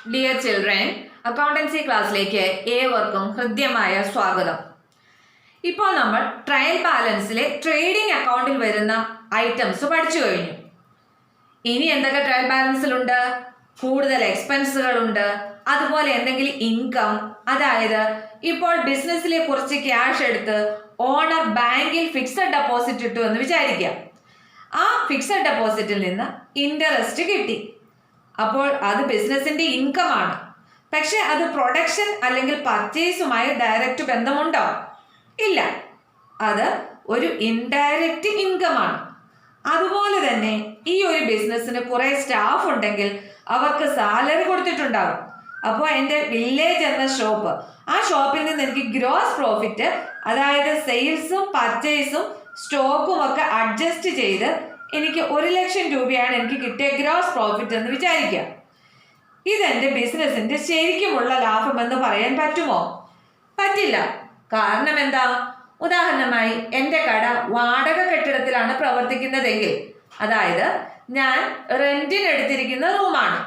Dear children, accountancy ക്ലാസ്സിലേക്ക് ഏവർക്കും ഹൃദ്യമായ സ്വാഗതം. ഇപ്പോൾ നമ്മൾ ട്രയൽ ബാലൻസിലെ ട്രേഡിംഗ് അക്കൗണ്ടിൽ വരുന്ന ഐറ്റംസ് പഠിച്ചു കഴിഞ്ഞു. ഇനി എന്തൊക്കെ ട്രയൽ ബാലൻസിലുണ്ട്? കൂടുതൽ എക്സ്പെൻസുകളുണ്ട്, അതുപോലെ എന്തെങ്കിലും ഇൻകം, അതായത് ഇപ്പോൾ ബിസിനസ്സിലെ കുറച്ച് ക്യാഷ് എടുത്ത് ഓണർ ബാങ്കിൽ ഫിക്സഡ് ഡെപ്പോസിറ്റ് ഇട്ടു എന്ന് വിചാരിക്കാം. ആ ഫിക്സഡ് ഡെപ്പോസിറ്റിൽ നിന്ന് ഇൻട്രസ്റ്റ് കിട്ടി. അപ്പോൾ അത് ബിസിനസിന്റെ ഇൻകം ആണ്. പക്ഷെ അത് പ്രൊഡക്ഷൻ അല്ലെങ്കിൽ പർച്ചേസുമായി ഡയറക്റ്റ് ബന്ധമുണ്ടോ? ഇല്ല, അത് ഒരു ഇൻഡയറക്റ്റ് ഇൻകം ആണ്. അതുപോലെ തന്നെ ഈ ഒരു ബിസിനസ്സിന് കുറെ സ്റ്റാഫ് ഉണ്ടെങ്കിൽ അവർക്ക് സാലറി കൊടുത്തിട്ടുണ്ടാകും. അപ്പോൾ എൻ്റെ വില്ലേജ് എന്ന ഷോപ്പ്, ആ ഷോപ്പിൽ നിന്ന് എനിക്ക് ഗ്രോസ് പ്രോഫിറ്റ്, അതായത് സെയിൽസും പർച്ചേസും സ്റ്റോക്കും ഒക്കെ അഡ്ജസ്റ്റ് ചെയ്ത് എനിക്ക് 1,00,000 രൂപയാണ് എനിക്ക് കിട്ടിയ ഗ്രോസ് പ്രോഫിറ്റ് എന്ന് വിചാരിക്കാം. ഇതെന്റെ ബിസിനസിന്റെ ശരിക്കുമുള്ള ലാഭം എന്ന് പറയാൻ പറ്റുമോ? പറ്റില്ല. കാരണം എന്താ? ഉദാഹരണമായി എൻ്റെ കട വാടക കെട്ടിടത്തിലാണ് പ്രവർത്തിക്കുന്നതെങ്കിൽ, അതായത് ഞാൻ റെന്റിന് എടുത്തിരിക്കുന്ന റൂമാണ്,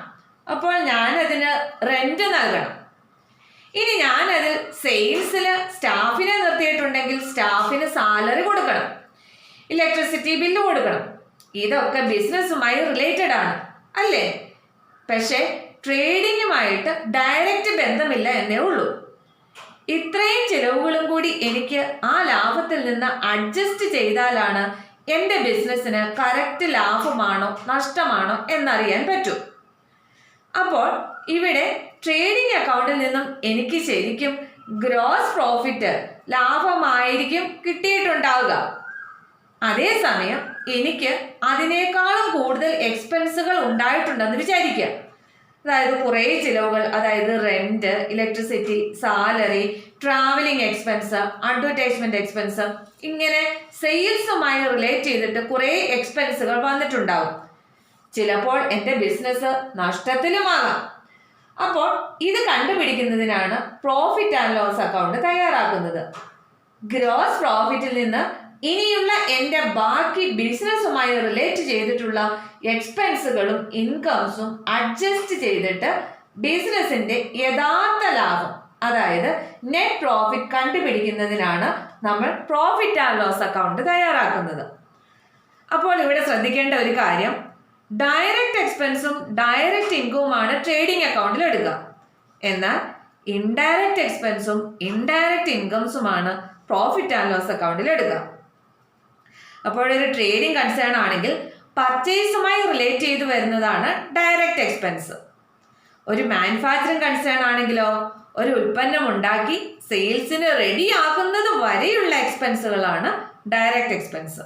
അപ്പോൾ ഞാൻ അതിന് റെന്റ് നൽകണം. ഇനി ഞാനതിൽ സെയിൽസിൽ സ്റ്റാഫിനെ നിർത്തിയിട്ടുണ്ടെങ്കിൽ സ്റ്റാഫിന് സാലറി കൊടുക്കണം, ഇലക്ട്രിസിറ്റി ബില്ല് കൊടുക്കണം. ഇതൊക്കെ ബിസിനസ്സുമായി റിലേറ്റഡ് ആണ്, അല്ലേ? പക്ഷെ ട്രേഡിങ്ങുമായിട്ട് ഡയറക്റ്റ് ബന്ധമില്ല എന്നേ ഉള്ളൂ. ഇത്രയും ചിലവുകളും കൂടി എനിക്ക് ആ ലാഭത്തിൽ നിന്ന് അഡ്ജസ്റ്റ് ചെയ്താലാണ് എൻ്റെ ബിസിനസ്സിന് കറക്റ്റ് ലാഭമാണോ നഷ്ടമാണോ എന്നറിയാൻ പറ്റൂ. അപ്പോൾ ഇവിടെ ട്രേഡിംഗ് അക്കൗണ്ടിൽ നിന്നും എനിക്ക് ശരിക്കും ഗ്രോസ് പ്രോഫിറ്റ് ലാഭമായിരിക്കും കിട്ടിയിട്ടുണ്ടാവുക. അതേസമയം എനിക്ക് അതിനേക്കാളും കൂടുതൽ എക്സ്പെൻസുകൾ ഉണ്ടായിട്ടുണ്ടെന്ന് വിചാരിക്കുക. അതായത് കുറേ ചിലവുകൾ, അതായത് rent, electricity, salary, travelling expense, advertisement expense, ഇങ്ങനെ സെയിൽസുമായി റിലേറ്റ് ചെയ്തിട്ട് കുറേ എക്സ്പെൻസുകൾ വന്നിട്ടുണ്ടാവും. ചിലപ്പോൾ എൻ്റെ ബിസിനസ് നഷ്ടത്തിലുമാകാം. അപ്പോൾ ഇത് കണ്ടുപിടിക്കുന്നതിനാണ് പ്രോഫിറ്റ് ആൻഡ് ലോസ് അക്കൗണ്ട് തയ്യാറാക്കുന്നത്. ഗ്രോസ് പ്രോഫിറ്റിൽ നിന്ന് ഇനിയുള്ള എൻ്റെ ബാക്കി ബിസിനസ്സുമായി റിലേറ്റ് ചെയ്തിട്ടുള്ള എക്സ്പെൻസുകളും ഇൻകംസും അഡ്ജസ്റ്റ് ചെയ്തിട്ട് ബിസിനസിന്റെ യഥാർത്ഥ ലാഭം, അതായത് നെറ്റ് പ്രോഫിറ്റ് കണ്ടുപിടിക്കുന്നതിനാണ് നമ്മൾ പ്രോഫിറ്റ് ആൻഡ് ലോസ് അക്കൗണ്ട് തയ്യാറാക്കുന്നത്. അപ്പോൾ ഇവിടെ ശ്രദ്ധിക്കേണ്ട ഒരു കാര്യം, ഡയറക്റ്റ് എക്സ്പെൻസും ഡയറക്റ്റ് ഇൻകവുമാണ് ട്രേഡിംഗ് അക്കൗണ്ടിൽ എടുക്കുക. എന്നാൽ ഇൻഡയറക്റ്റ് എക്സ്പെൻസും ഇൻഡയറക്റ്റ് ഇൻകംസുമാണ് പ്രോഫിറ്റ് ആൻഡ് ലോസ് അക്കൗണ്ടിൽ എടുക്കുക. അപ്പോൾ ഒരു ട്രേഡിംഗ് കൺസേൺ ആണെങ്കിൽ പർച്ചേസുമായി റിലേറ്റ് ചെയ്ത് വരുന്നതാണ് ഡയറക്റ്റ് എക്സ്പെൻസ്. ഒരു മാനുഫാക്ചറിങ് കൺസേൺ ആണെങ്കിലോ ഒരു ഉൽപ്പന്നം ഉണ്ടാക്കി സെയിൽസിന് റെഡി ആക്കുന്നത് വരെയുള്ള എക്സ്പെൻസുകളാണ് ഡയറക്റ്റ് എക്സ്പെൻസ്.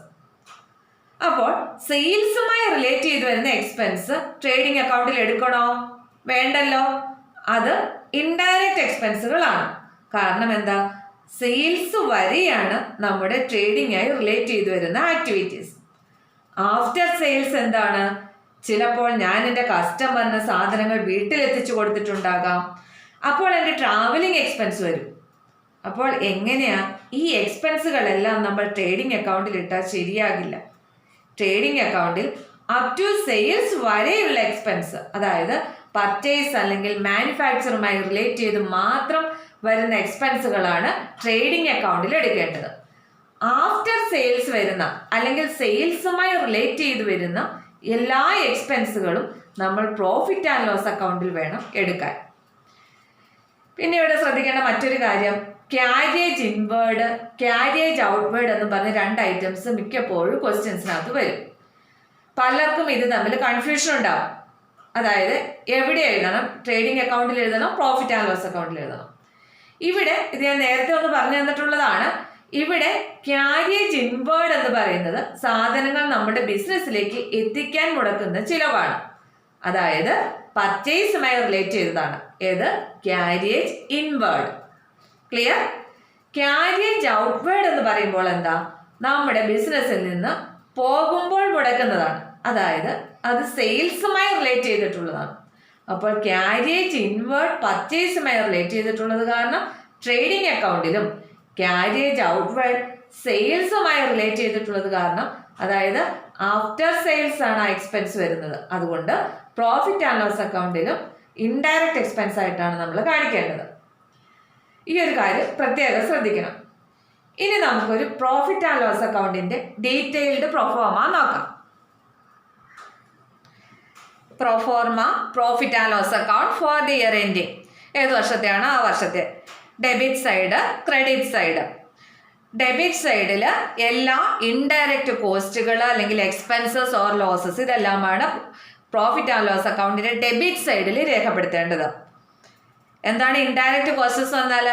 അപ്പോൾ സെയിൽസുമായി റിലേറ്റ് ചെയ്ത് വരുന്ന എക്സ്പെൻസ് ട്രേഡിംഗ് അക്കൗണ്ടിൽ എടുക്കണോ? വേണ്ടല്ലോ. അത് ഇൻഡയറക്റ്റ് എക്സ്പെൻസുകളാണ്. കാരണം എന്താ? സെയിൽസ് വരെയാണ് നമ്മുടെ ട്രേഡിംഗ് ആയി റിലേറ്റ് ചെയ്തു വരുന്ന ആക്ടിവിറ്റീസ്. ആഫ്റ്റർ സെയിൽസ് എന്താണ്? ചിലപ്പോൾ ഞാൻ എൻ്റെ കസ്റ്റമറിന് സാധനങ്ങൾ വീട്ടിലെത്തിച്ചു കൊടുത്തിട്ടുണ്ടാകാം. അപ്പോൾ എൻ്റെ ട്രാവലിംഗ് എക്സ്പെൻസ് വരും. അപ്പോൾ എങ്ങനെയാ ഈ എക്സ്പെൻസുകളെല്ലാം നമ്മൾ ട്രേഡിംഗ് അക്കൗണ്ടിൽ ഇട്ടാൽ ശരിയാകില്ല. ട്രേഡിംഗ് അക്കൗണ്ടിൽ അപ് ടു സെയിൽസ് വരെയുള്ള എക്സ്പെൻസ്, അതായത് പർച്ചേസ് അല്ലെങ്കിൽ മാനുഫാക്ചറുമായി റിലേറ്റ് ചെയ്ത് മാത്രം വരുന്ന എക്സ്പെൻസുകളാണ് ട്രേഡിംഗ് അക്കൗണ്ടിൽ എടുക്കേണ്ടത്. ആഫ്റ്റർ സെയിൽസ് വരുന്ന അല്ലെങ്കിൽ സെയിൽസുമായി റിലേറ്റ് ചെയ്ത് വരുന്ന എല്ലാ എക്സ്പെൻസുകളും നമ്മൾ പ്രോഫിറ്റ് ആൻഡ് ലോസ് അക്കൗണ്ടിൽ വേണം എടുക്കാൻ. പിന്നെ ഇവിടെ ശ്രദ്ധിക്കേണ്ട മറ്റൊരു കാര്യം, ക്യാരിയേജ് ഇൻവേർഡ്, ക്യാരിയേജ് ഔട്ട്വേർഡ് എന്ന് പറഞ്ഞ 2 ഐറ്റംസ് മിക്കപ്പോഴും ക്വസ്റ്റ്യൻസിനകത്ത് വരും. പലർക്കും ഇത് തമ്മിൽ കൺഫ്യൂഷൻ ഉണ്ടാവും. അതായത് എവിടെ എഴുതണം? ട്രേഡിംഗ് അക്കൗണ്ടിൽ എഴുതണം, പ്രോഫിറ്റ് ആൻഡ് ലോസ് അക്കൗണ്ടിൽ എഴുതണം? ഇവിടെ ഇത് ഞാൻ നേരത്തെ ഒന്ന് പറഞ്ഞു തന്നിട്ടുള്ളതാണ്. ഇവിടെ ക്യാരിയേജ് ഇൻവേർഡ് എന്ന് പറയുന്നത് സാധനങ്ങൾ നമ്മുടെ ബിസിനസ്സിലേക്ക് എത്തിക്കാൻ മുടക്കുന്ന ചിലവാണ്. അതായത് പർച്ചേസുമായി റിലേറ്റ് ചെയ്തതാണ്. ഏത്? Carriage inward. Clear? Carriage outward എന്ന് പറയുമ്പോൾ എന്താ? നമ്മുടെ ബിസിനസ്സിൽ നിന്ന് പോകുമ്പോൾ മുടക്കുന്നതാണ്. അതായത് അത് സെയിൽസുമായി റിലേറ്റ് ചെയ്തിട്ടുള്ളതാണ്. അപ്പോൾ ക്യാരിയേജ് ഇൻവേർഡ് പർച്ചേസുമായി റിലേറ്റ് ചെയ്തിട്ടുള്ളത് കാരണം ട്രേഡിംഗ് അക്കൗണ്ടിലും ക്യാരിയേജ് ഔട്ട്വേർഡ് സെയിൽസുമായി റിലേറ്റ് ചെയ്തിട്ടുള്ളത് കാരണം, അതായത് ആഫ്റ്റർ സെയിൽസ് ആണ് ആ എക്സ്പെൻസ് വരുന്നത്. അതുകൊണ്ട് പ്രോഫിറ്റ് ആൻഡ് ലോസ് അക്കൗണ്ടിലും ഇൻഡയറക്റ്റ് എക്സ്പെൻസ് ആയിട്ടാണ് നമ്മൾ കാണിക്കേണ്ടത്. ഈ ഒരു കാര്യം പ്രത്യേകം ശ്രദ്ധിക്കണം. ഇനി നമുക്കൊരു പ്രോഫിറ്റ് ആൻഡ് ലോസ് അക്കൗണ്ടിന്റെ ഡീറ്റെയിൽഡ് പ്രൊഫോർമ നോക്കാം. Proforma profit and loss account for the year ending. ഏത് വർഷത്തെയാണ്? ആ വർഷത്തെ. Debit side, credit side. Debit സൈഡിൽ എല്ലാ ഇൻഡയറക്റ്റ് കോസ്റ്റുകൾ അല്ലെങ്കിൽ എക്സ്പെൻസസ് ഓർ ലോസസ് ഇതെല്ലാമാണ് പ്രോഫിറ്റ് ആൻഡ് ലോസ് അക്കൗണ്ടിന്റെ ഡെബിറ്റ് സൈഡിൽ രേഖപ്പെടുത്തേണ്ടത്. എന്താണ് ഇൻഡയറക്റ്റ് കോസ്റ്റസ് എന്നാൽ?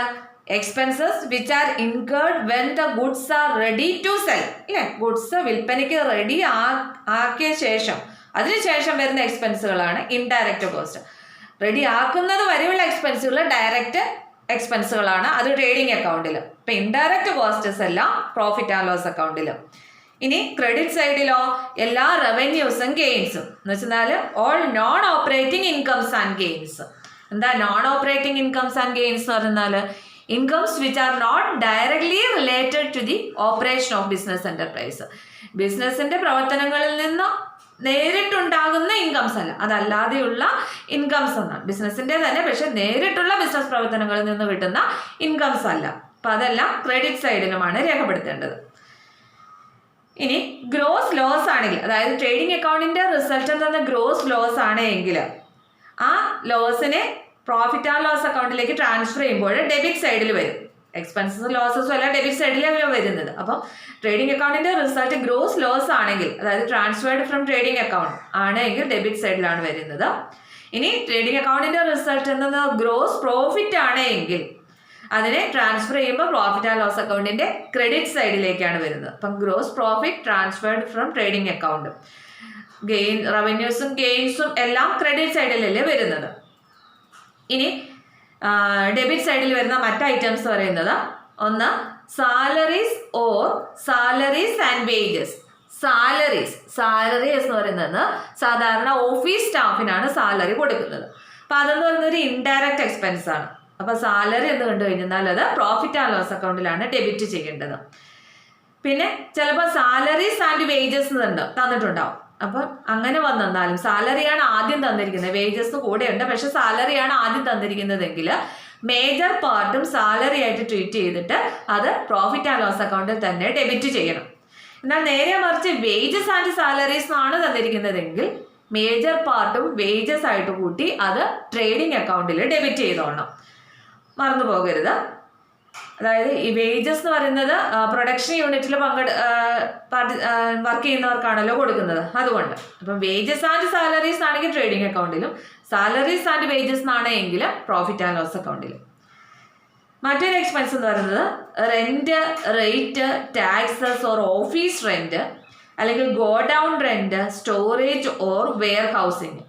Expenses which are incurred when the goods are ready to sell. ഇല്ലേ, ഗുഡ്സ് വിൽപ്പനയ്ക്ക് റെഡി ആക്കിയ ശേഷം, അതിനുശേഷം വരുന്ന എക്സ്പെൻസുകളാണ് ഇൻഡയറക്റ്റ് കോസ്റ്റ്. റെഡി ആക്കുന്നത് വരെയുള്ള എക്സ്പെൻസുകൾ ഡയറക്റ്റ് എക്സ്പെൻസുകളാണ്, അത് ട്രേഡിംഗ് അക്കൗണ്ടിൽ. ഇപ്പം ഇൻഡയറക്റ്റ് കോസ്റ്റസ് എല്ലാം പ്രോഫിറ്റ് ആൻഡ് ലോസ് അക്കൗണ്ടിൽ. ഇനി ക്രെഡിറ്റ് സൈഡിലോ എല്ലാ റവന്യൂസും ഗെയിൻസും എന്ന് വെച്ചാൽ all non operating incomes and gains. എന്താ non operating incomes and gains എന്ന് പറഞ്ഞാൽ incomes which are not directly related to the operation of business enterprise. ബിസിനസിന്റെ പ്രവർത്തനങ്ങളിൽ നിന്ന് നേരിട്ടുണ്ടാകുന്ന ഇൻകംസ് അല്ല, അതല്ലാതെയുള്ള ഇൻകംസ് എന്നാണ്. ബിസിനസിന്റെ തന്നെ, പക്ഷെ നേരിട്ടുള്ള ബിസിനസ് പ്രവർത്തനങ്ങളിൽ നിന്ന് കിട്ടുന്ന ഇൻകംസ് അല്ല. അപ്പം അതെല്ലാം ക്രെഡിറ്റ് സൈഡിലുമാണ് രേഖപ്പെടുത്തേണ്ടത്. ഇനി ഗ്രോസ് ലോസ് ആണെങ്കിൽ, അതായത് ട്രേഡിംഗ് അക്കൗണ്ടിന്റെ റിസൾട്ട് എന്ന് ഗ്രോസ് ലോസ് ആണെങ്കിൽ ആ ലോസിനെ പ്രോഫിറ്റ് ആൻഡ് ലോസ് അക്കൗണ്ടിലേക്ക് ട്രാൻസ്ഫർ ചെയ്യുമ്പോൾ ഡെബിറ്റ് സൈഡിൽ വരും. എക്സ്പെൻസസും ലോസസും എല്ലാം ഡെബിറ്റ് സൈഡിലാണ് വരുന്നത്. അപ്പം ട്രേഡിംഗ് അക്കൗണ്ടിന്റെ റിസൾട്ട് ഗ്രോസ് ലോസ് ആണെങ്കിൽ, അതായത് ട്രാൻസ്ഫേർഡ് ഫ്രം ട്രേഡിംഗ് അക്കൗണ്ട് ആണെങ്കിൽ ഡെബിറ്റ് സൈഡിലാണ് വരുന്നത്. ഇനി ട്രേഡിംഗ് അക്കൗണ്ടിന്റെ റിസൾട്ട് എന്നത് ഗ്രോസ് പ്രോഫിറ്റ് ആണെങ്കിൽ അതിനെ ട്രാൻസ്ഫർ ചെയ്യുമ്പോൾ പ്രോഫിറ്റ് ആൻഡ് ലോസ് അക്കൗണ്ടിന്റെ ക്രെഡിറ്റ് സൈഡിലേക്കാണ് വരുന്നത്. അപ്പം gross profit transferred from trading account. റവന്യൂസും ഗെയിൻസും എല്ലാം ക്രെഡിറ്റ് സൈഡിലല്ലേ വരുന്നത്. ഇനി ഡെബിറ്റ് സൈഡിൽ വരുന്ന മറ്റ് ഐറ്റംസ് പറയുന്നത്, ഒന്ന് salaries or salaries and wages. Salaries എന്ന് പറയുന്നത് സാധാരണ ഓഫീസ് സ്റ്റാഫിനാണ് സാലറി കൊടുക്കുന്നത്. അപ്പം അതെന്ന് പറയുന്നത് ഒരു ഇൻഡയറക്റ്റ് എക്സ്പെൻസ് ആണ്. അപ്പം സാലറി എന്ന് കണ്ടു കഴിഞ്ഞാൽ അത് പ്രോഫിറ്റ് ആൻഡ് ലോസ് അക്കൗണ്ടിലാണ് ഡെബിറ്റ് ചെയ്യേണ്ടത്. പിന്നെ ചിലപ്പോൾ സാലറീസ് ആൻഡ് വേജസ് തന്നിട്ടുണ്ടാവും. അപ്പം അങ്ങനെ വന്നാലും സാലറിയാണ് ആദ്യം തന്നിരിക്കുന്നത്, വേജസ് കൂടെ ഉണ്ട്, പക്ഷെ സാലറിയാണ് ആദ്യം തന്നിരിക്കുന്നതെങ്കിൽ മേജർ പാർട്ടും സാലറി ആയിട്ട് ട്രീറ്റ് ചെയ്തിട്ട് അത് പ്രോഫിറ്റ് ആൻഡ് ലോസ് അക്കൗണ്ടിൽ തന്നെ ഡെബിറ്റ് ചെയ്യണം. എന്നാൽ നേരെ മറിച്ച് വേജസ് ആൻഡ് സാലറീസ് ആണ് തന്നിരിക്കുന്നതെങ്കിൽ മേജർ പാർട്ടും വേജസ് ആയിട്ട് കൂട്ടി അത് ട്രേഡിംഗ് അക്കൗണ്ടിൽ ഡെബിറ്റ് ചെയ്തോളണം, മറന്നു പോകരുത്. അതായത് ഈ വേജസ് എന്ന് പറയുന്നത് പ്രൊഡക്ഷൻ യൂണിറ്റിൽ വർക്ക് ചെയ്യുന്നവർക്കാണല്ലോ കൊടുക്കുന്നത്, അതുകൊണ്ട്. അപ്പം വേജസ് ആൻഡ് സാലറീസ് ആണെങ്കിൽ ട്രേഡിംഗ് അക്കൗണ്ടിലും, സാലറീസ് ആൻഡ് വേജസ് എന്നാണെങ്കിൽ പ്രോഫിറ്റ് ആൻഡ് ലോസ് അക്കൗണ്ടിലും. മറ്റൊരു എക്സ്പെൻസ് എന്ന് പറയുന്നത് rent, rate, taxes or office rent, അല്ലെങ്കിൽ godown rent, storage or warehousing.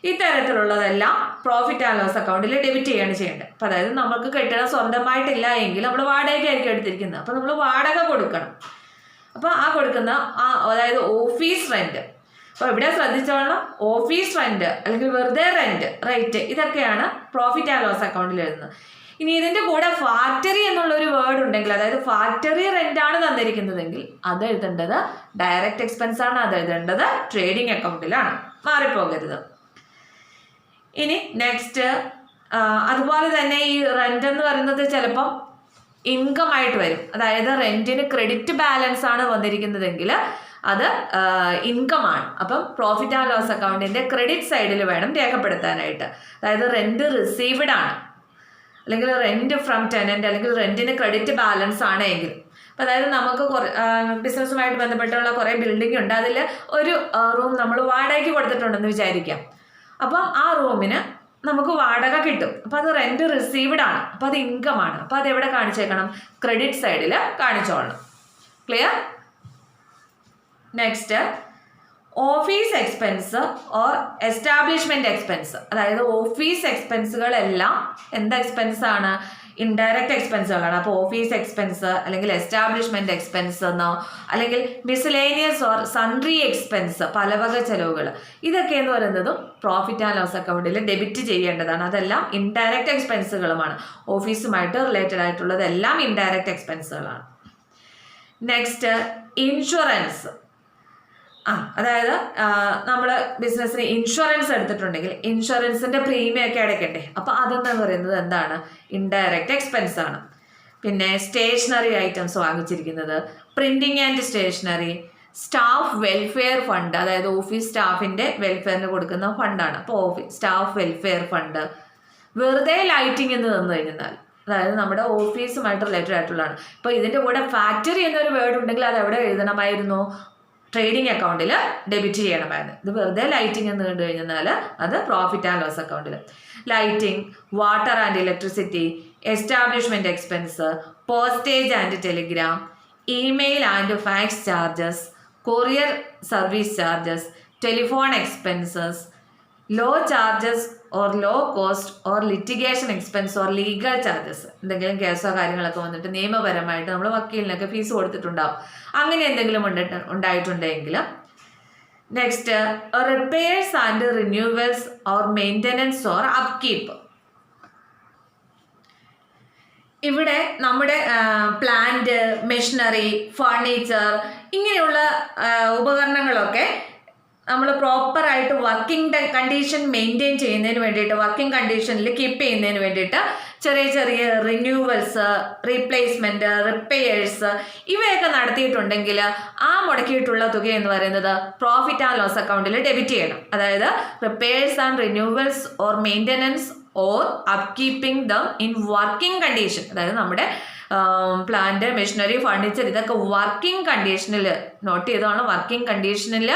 ഇത്തരത്തിലുള്ളതെല്ലാം പ്രോഫിറ്റ് ആൻഡ് ലോസ് അക്കൗണ്ടിൽ ഡെബിറ്റ് ചെയ്യേണ്ടത്. അപ്പം അതായത് നമുക്ക് കെട്ടിടം സ്വന്തമായിട്ടില്ല എങ്കിൽ നമ്മൾ വാടകയ്ക്കായിരിക്കും എടുത്തിരിക്കുന്നത്, അപ്പം നമ്മൾ വാടക കൊടുക്കണം. അപ്പോൾ ആ കൊടുക്കുന്ന അതായത് ഓഫീസ് റെന്റ്, അപ്പോൾ ഇവിടെ ശ്രദ്ധിച്ചോളണം, ഓഫീസ് റെന്റ് അല്ലെങ്കിൽ വെറുതെ റേറ്റ് ഇതൊക്കെയാണ് പ്രോഫിറ്റ് ആൻഡ് ലോസ് അക്കൗണ്ടിൽ എഴുതുന്നത്. ഇനി ഇതിൻ്റെ കൂടെ ഫാക്ടറി എന്നുള്ളൊരു വേർഡ് ഉണ്ടെങ്കിൽ, അതായത് ഫാക്ടറി റെന്റ് ആണ് തന്നിരിക്കുന്നതെങ്കിൽ അത് എഴുതേണ്ടത് ഡയറക്റ്റ് എക്സ്പെൻസ് ആണ്, അത് എഴുതേണ്ടത് ട്രേഡിംഗ് അക്കൗണ്ടിലാണ്, മാറിപ്പോകരുത്. ഇനി നെക്സ്റ്റ്, അതുപോലെ തന്നെ ഈ റെന്റ് എന്ന് പറയുന്നത് ചിലപ്പം ഇൻകം ആയിട്ട് വരും. അതായത് റെന്റിന് ക്രെഡിറ്റ് ബാലൻസ് ആണ് വന്നിരിക്കുന്നതെങ്കിൽ അത് ഇൻകം ആണ്. അപ്പം പ്രോഫിറ്റ് ആൻഡ് ലോസ് അക്കൗണ്ടിന്റെ ക്രെഡിറ്റ് സൈഡിൽ വേണം രേഖപ്പെടുത്താനായിട്ട്. അതായത് റെന്റ് റിസീവ്ഡ് ആണ്, അല്ലെങ്കിൽ റെന്റ് ഫ്രം ടെനന്റ്, അല്ലെങ്കിൽ റെന്റിന് ക്രെഡിറ്റ് ബാലൻസ് ആണ് എങ്കിൽ. അപ്പം അതായത് നമുക്ക് ബിസിനസ്സുമായിട്ട് ബന്ധപ്പെട്ടുള്ള കുറേ ബിൽഡിംഗ് ഉണ്ട്, അതിൽ ഒരു റൂം നമ്മൾ വാടകയ്ക്ക് കൊടുത്തിട്ടുണ്ടെന്ന് വിചാരിക്കാം. അപ്പം ആ റൂമിന് നമുക്ക് വാടക കിട്ടും, അപ്പം അത് റെന്റ് റിസീവ്ഡ് ആണ്, അപ്പം അത് ഇൻകം ആണ്. അപ്പം അത് എവിടെ കാണിച്ചേക്കണം? ക്രെഡിറ്റ് സൈഡിൽ കാണിച്ചോളണം. Clear? Next, office expense or establishment expense. അതായത് ഓഫീസ് എക്സ്പെൻസുകളെല്ലാം എന്ത് എക്സ്പെൻസ് ആണ്? ഇൻഡയറക്റ്റ് എക്സ്പെൻസുകളാണ്. അപ്പോൾ ഓഫീസ് എക്സ്പെൻസ് അല്ലെങ്കിൽ എസ്റ്റാബ്ലിഷ്മെന്റ് എക്സ്പെൻസ് എന്നോ, അല്ലെങ്കിൽ മിസ്ലേനിയസ് ഓർ സൺട്രി എക്സ്പെൻസ്, പലവക ചെലവുകൾ, ഇതൊക്കെ എന്ന് പറയുന്നതും പ്രോഫിറ്റ് ആൻഡ് ലോസ് അക്കൗണ്ടിൽ ഡെബിറ്റ് ചെയ്യേണ്ടതാണ്. അതെല്ലാം ഇൻഡയറക്റ്റ് എക്സ്പെൻസുകളുമാണ്. ഓഫീസുമായിട്ട് റിലേറ്റഡ് ആയിട്ടുള്ളതെല്ലാം ഇൻഡയറക്റ്റ് എക്സ്പെൻസുകളാണ്. Next, insurance. അതായത് നമ്മൾ ബിസിനസ്സിന് ഇൻഷുറൻസ് എടുത്തിട്ടുണ്ടെങ്കിൽ ഇൻഷുറൻസിന്റെ പ്രീമിയം ഒക്കെ അടയ്ക്കണ്ടേ. അപ്പോൾ അതെന്ന് പറയുന്നത് എന്താണ്? ഇൻഡയറക്റ്റ് എക്സ്പെൻസ് ആണ്. പിന്നെ സ്റ്റേഷനറി ഐറ്റംസ് വാങ്ങിച്ചിരിക്കുന്നത്, printing and stationery, staff welfare fund, അതായത് ഓഫീസ് സ്റ്റാഫിന്റെ വെൽഫെയറിന് കൊടുക്കുന്ന ഫണ്ടാണ്. അപ്പോൾ സ്റ്റാഫ് വെൽഫെയർ ഫണ്ട്, വെറുതെ ലൈറ്റിംഗ് എന്ന് തന്നു കഴിഞ്ഞാൽ അതായത് നമ്മുടെ ഓഫീസുമായിട്ട് റിലേറ്റഡ് ആയിട്ടുള്ളതാണ്. ഇപ്പോൾ ഇതിന്റെ കൂടെ ഫാക്ടറി എന്നൊരു വേർഡ് ഉണ്ടെങ്കിൽ അത് എവിടെ എഴുതണമായിരുന്നു? ട്രേഡിംഗ് അക്കൗണ്ടിൽ ഡെബിറ്റ് ചെയ്യണമായിരുന്നു. ഇത് വെറുതെ ലൈറ്റിംഗ് എന്ന് കണ്ടു കഴിഞ്ഞാൽ അത് പ്രോഫിറ്റ് ആൻഡ് ലോസ് അക്കൗണ്ടിൽ. Lighting, water and electricity, establishment expense, postage and telegram, email and fax charges, courier service charges, telephone expenses, law charges or law cost or litigation expense or legal charges. എന്തെങ്കിലും കേസോ കാര്യങ്ങളൊക്കെ വന്നിട്ട് നിയമപരമായിട്ട് നമ്മൾ വക്കീലിനൊക്കെ fees കൊടുത്തിട്ടുണ്ടാവും. അങ്ങനെ എന്തെങ്കിലും ഉണ്ടായിട്ടുണ്ടെങ്കിൽ. Next, repairs and renewals or maintenance or upkeep. ഇവിടെ നമ്മുടെ പ്ലാന്റ്, മെഷീനറി, ഫർണിച്ചർ ഇങ്ങനെയുള്ള ഉപകരണങ്ങളൊക്കെ നമ്മൾ പ്രോപ്പറായിട്ട് വർക്കിംഗ് കണ്ടീഷൻ മെയിൻറ്റെയിൻ ചെയ്യുന്നതിന് വേണ്ടിയിട്ട്, വർക്കിംഗ് കണ്ടീഷനിൽ കീപ്പ് ചെയ്യുന്നതിന് വേണ്ടിയിട്ട് ചെറിയ ചെറിയ റിന്യൂവൽസ്, റീപ്ലേസ്മെൻറ്റ്, റിപ്പയേഴ്സ് ഇവയൊക്കെ നടത്തിയിട്ടുണ്ടെങ്കിൽ ആ മുടക്കിയിട്ടുള്ള തുക എന്ന് പറയുന്നത് പ്രോഫിറ്റ് ആൻഡ് ലോസ് അക്കൗണ്ടിൽ ഡെബിറ്റ് ചെയ്യണം. അതായത് repairs and renewals or maintenance or upkeeping them in working condition. അതായത് നമ്മുടെ പ്ലാന്റ്, മെഷീനറി, ഫർണിച്ചർ ഇതൊക്കെ വർക്കിംഗ് കണ്ടീഷനിൽ, നോട്ട് ചെയ്തോണം, വർക്കിംഗ് കണ്ടീഷനിൽ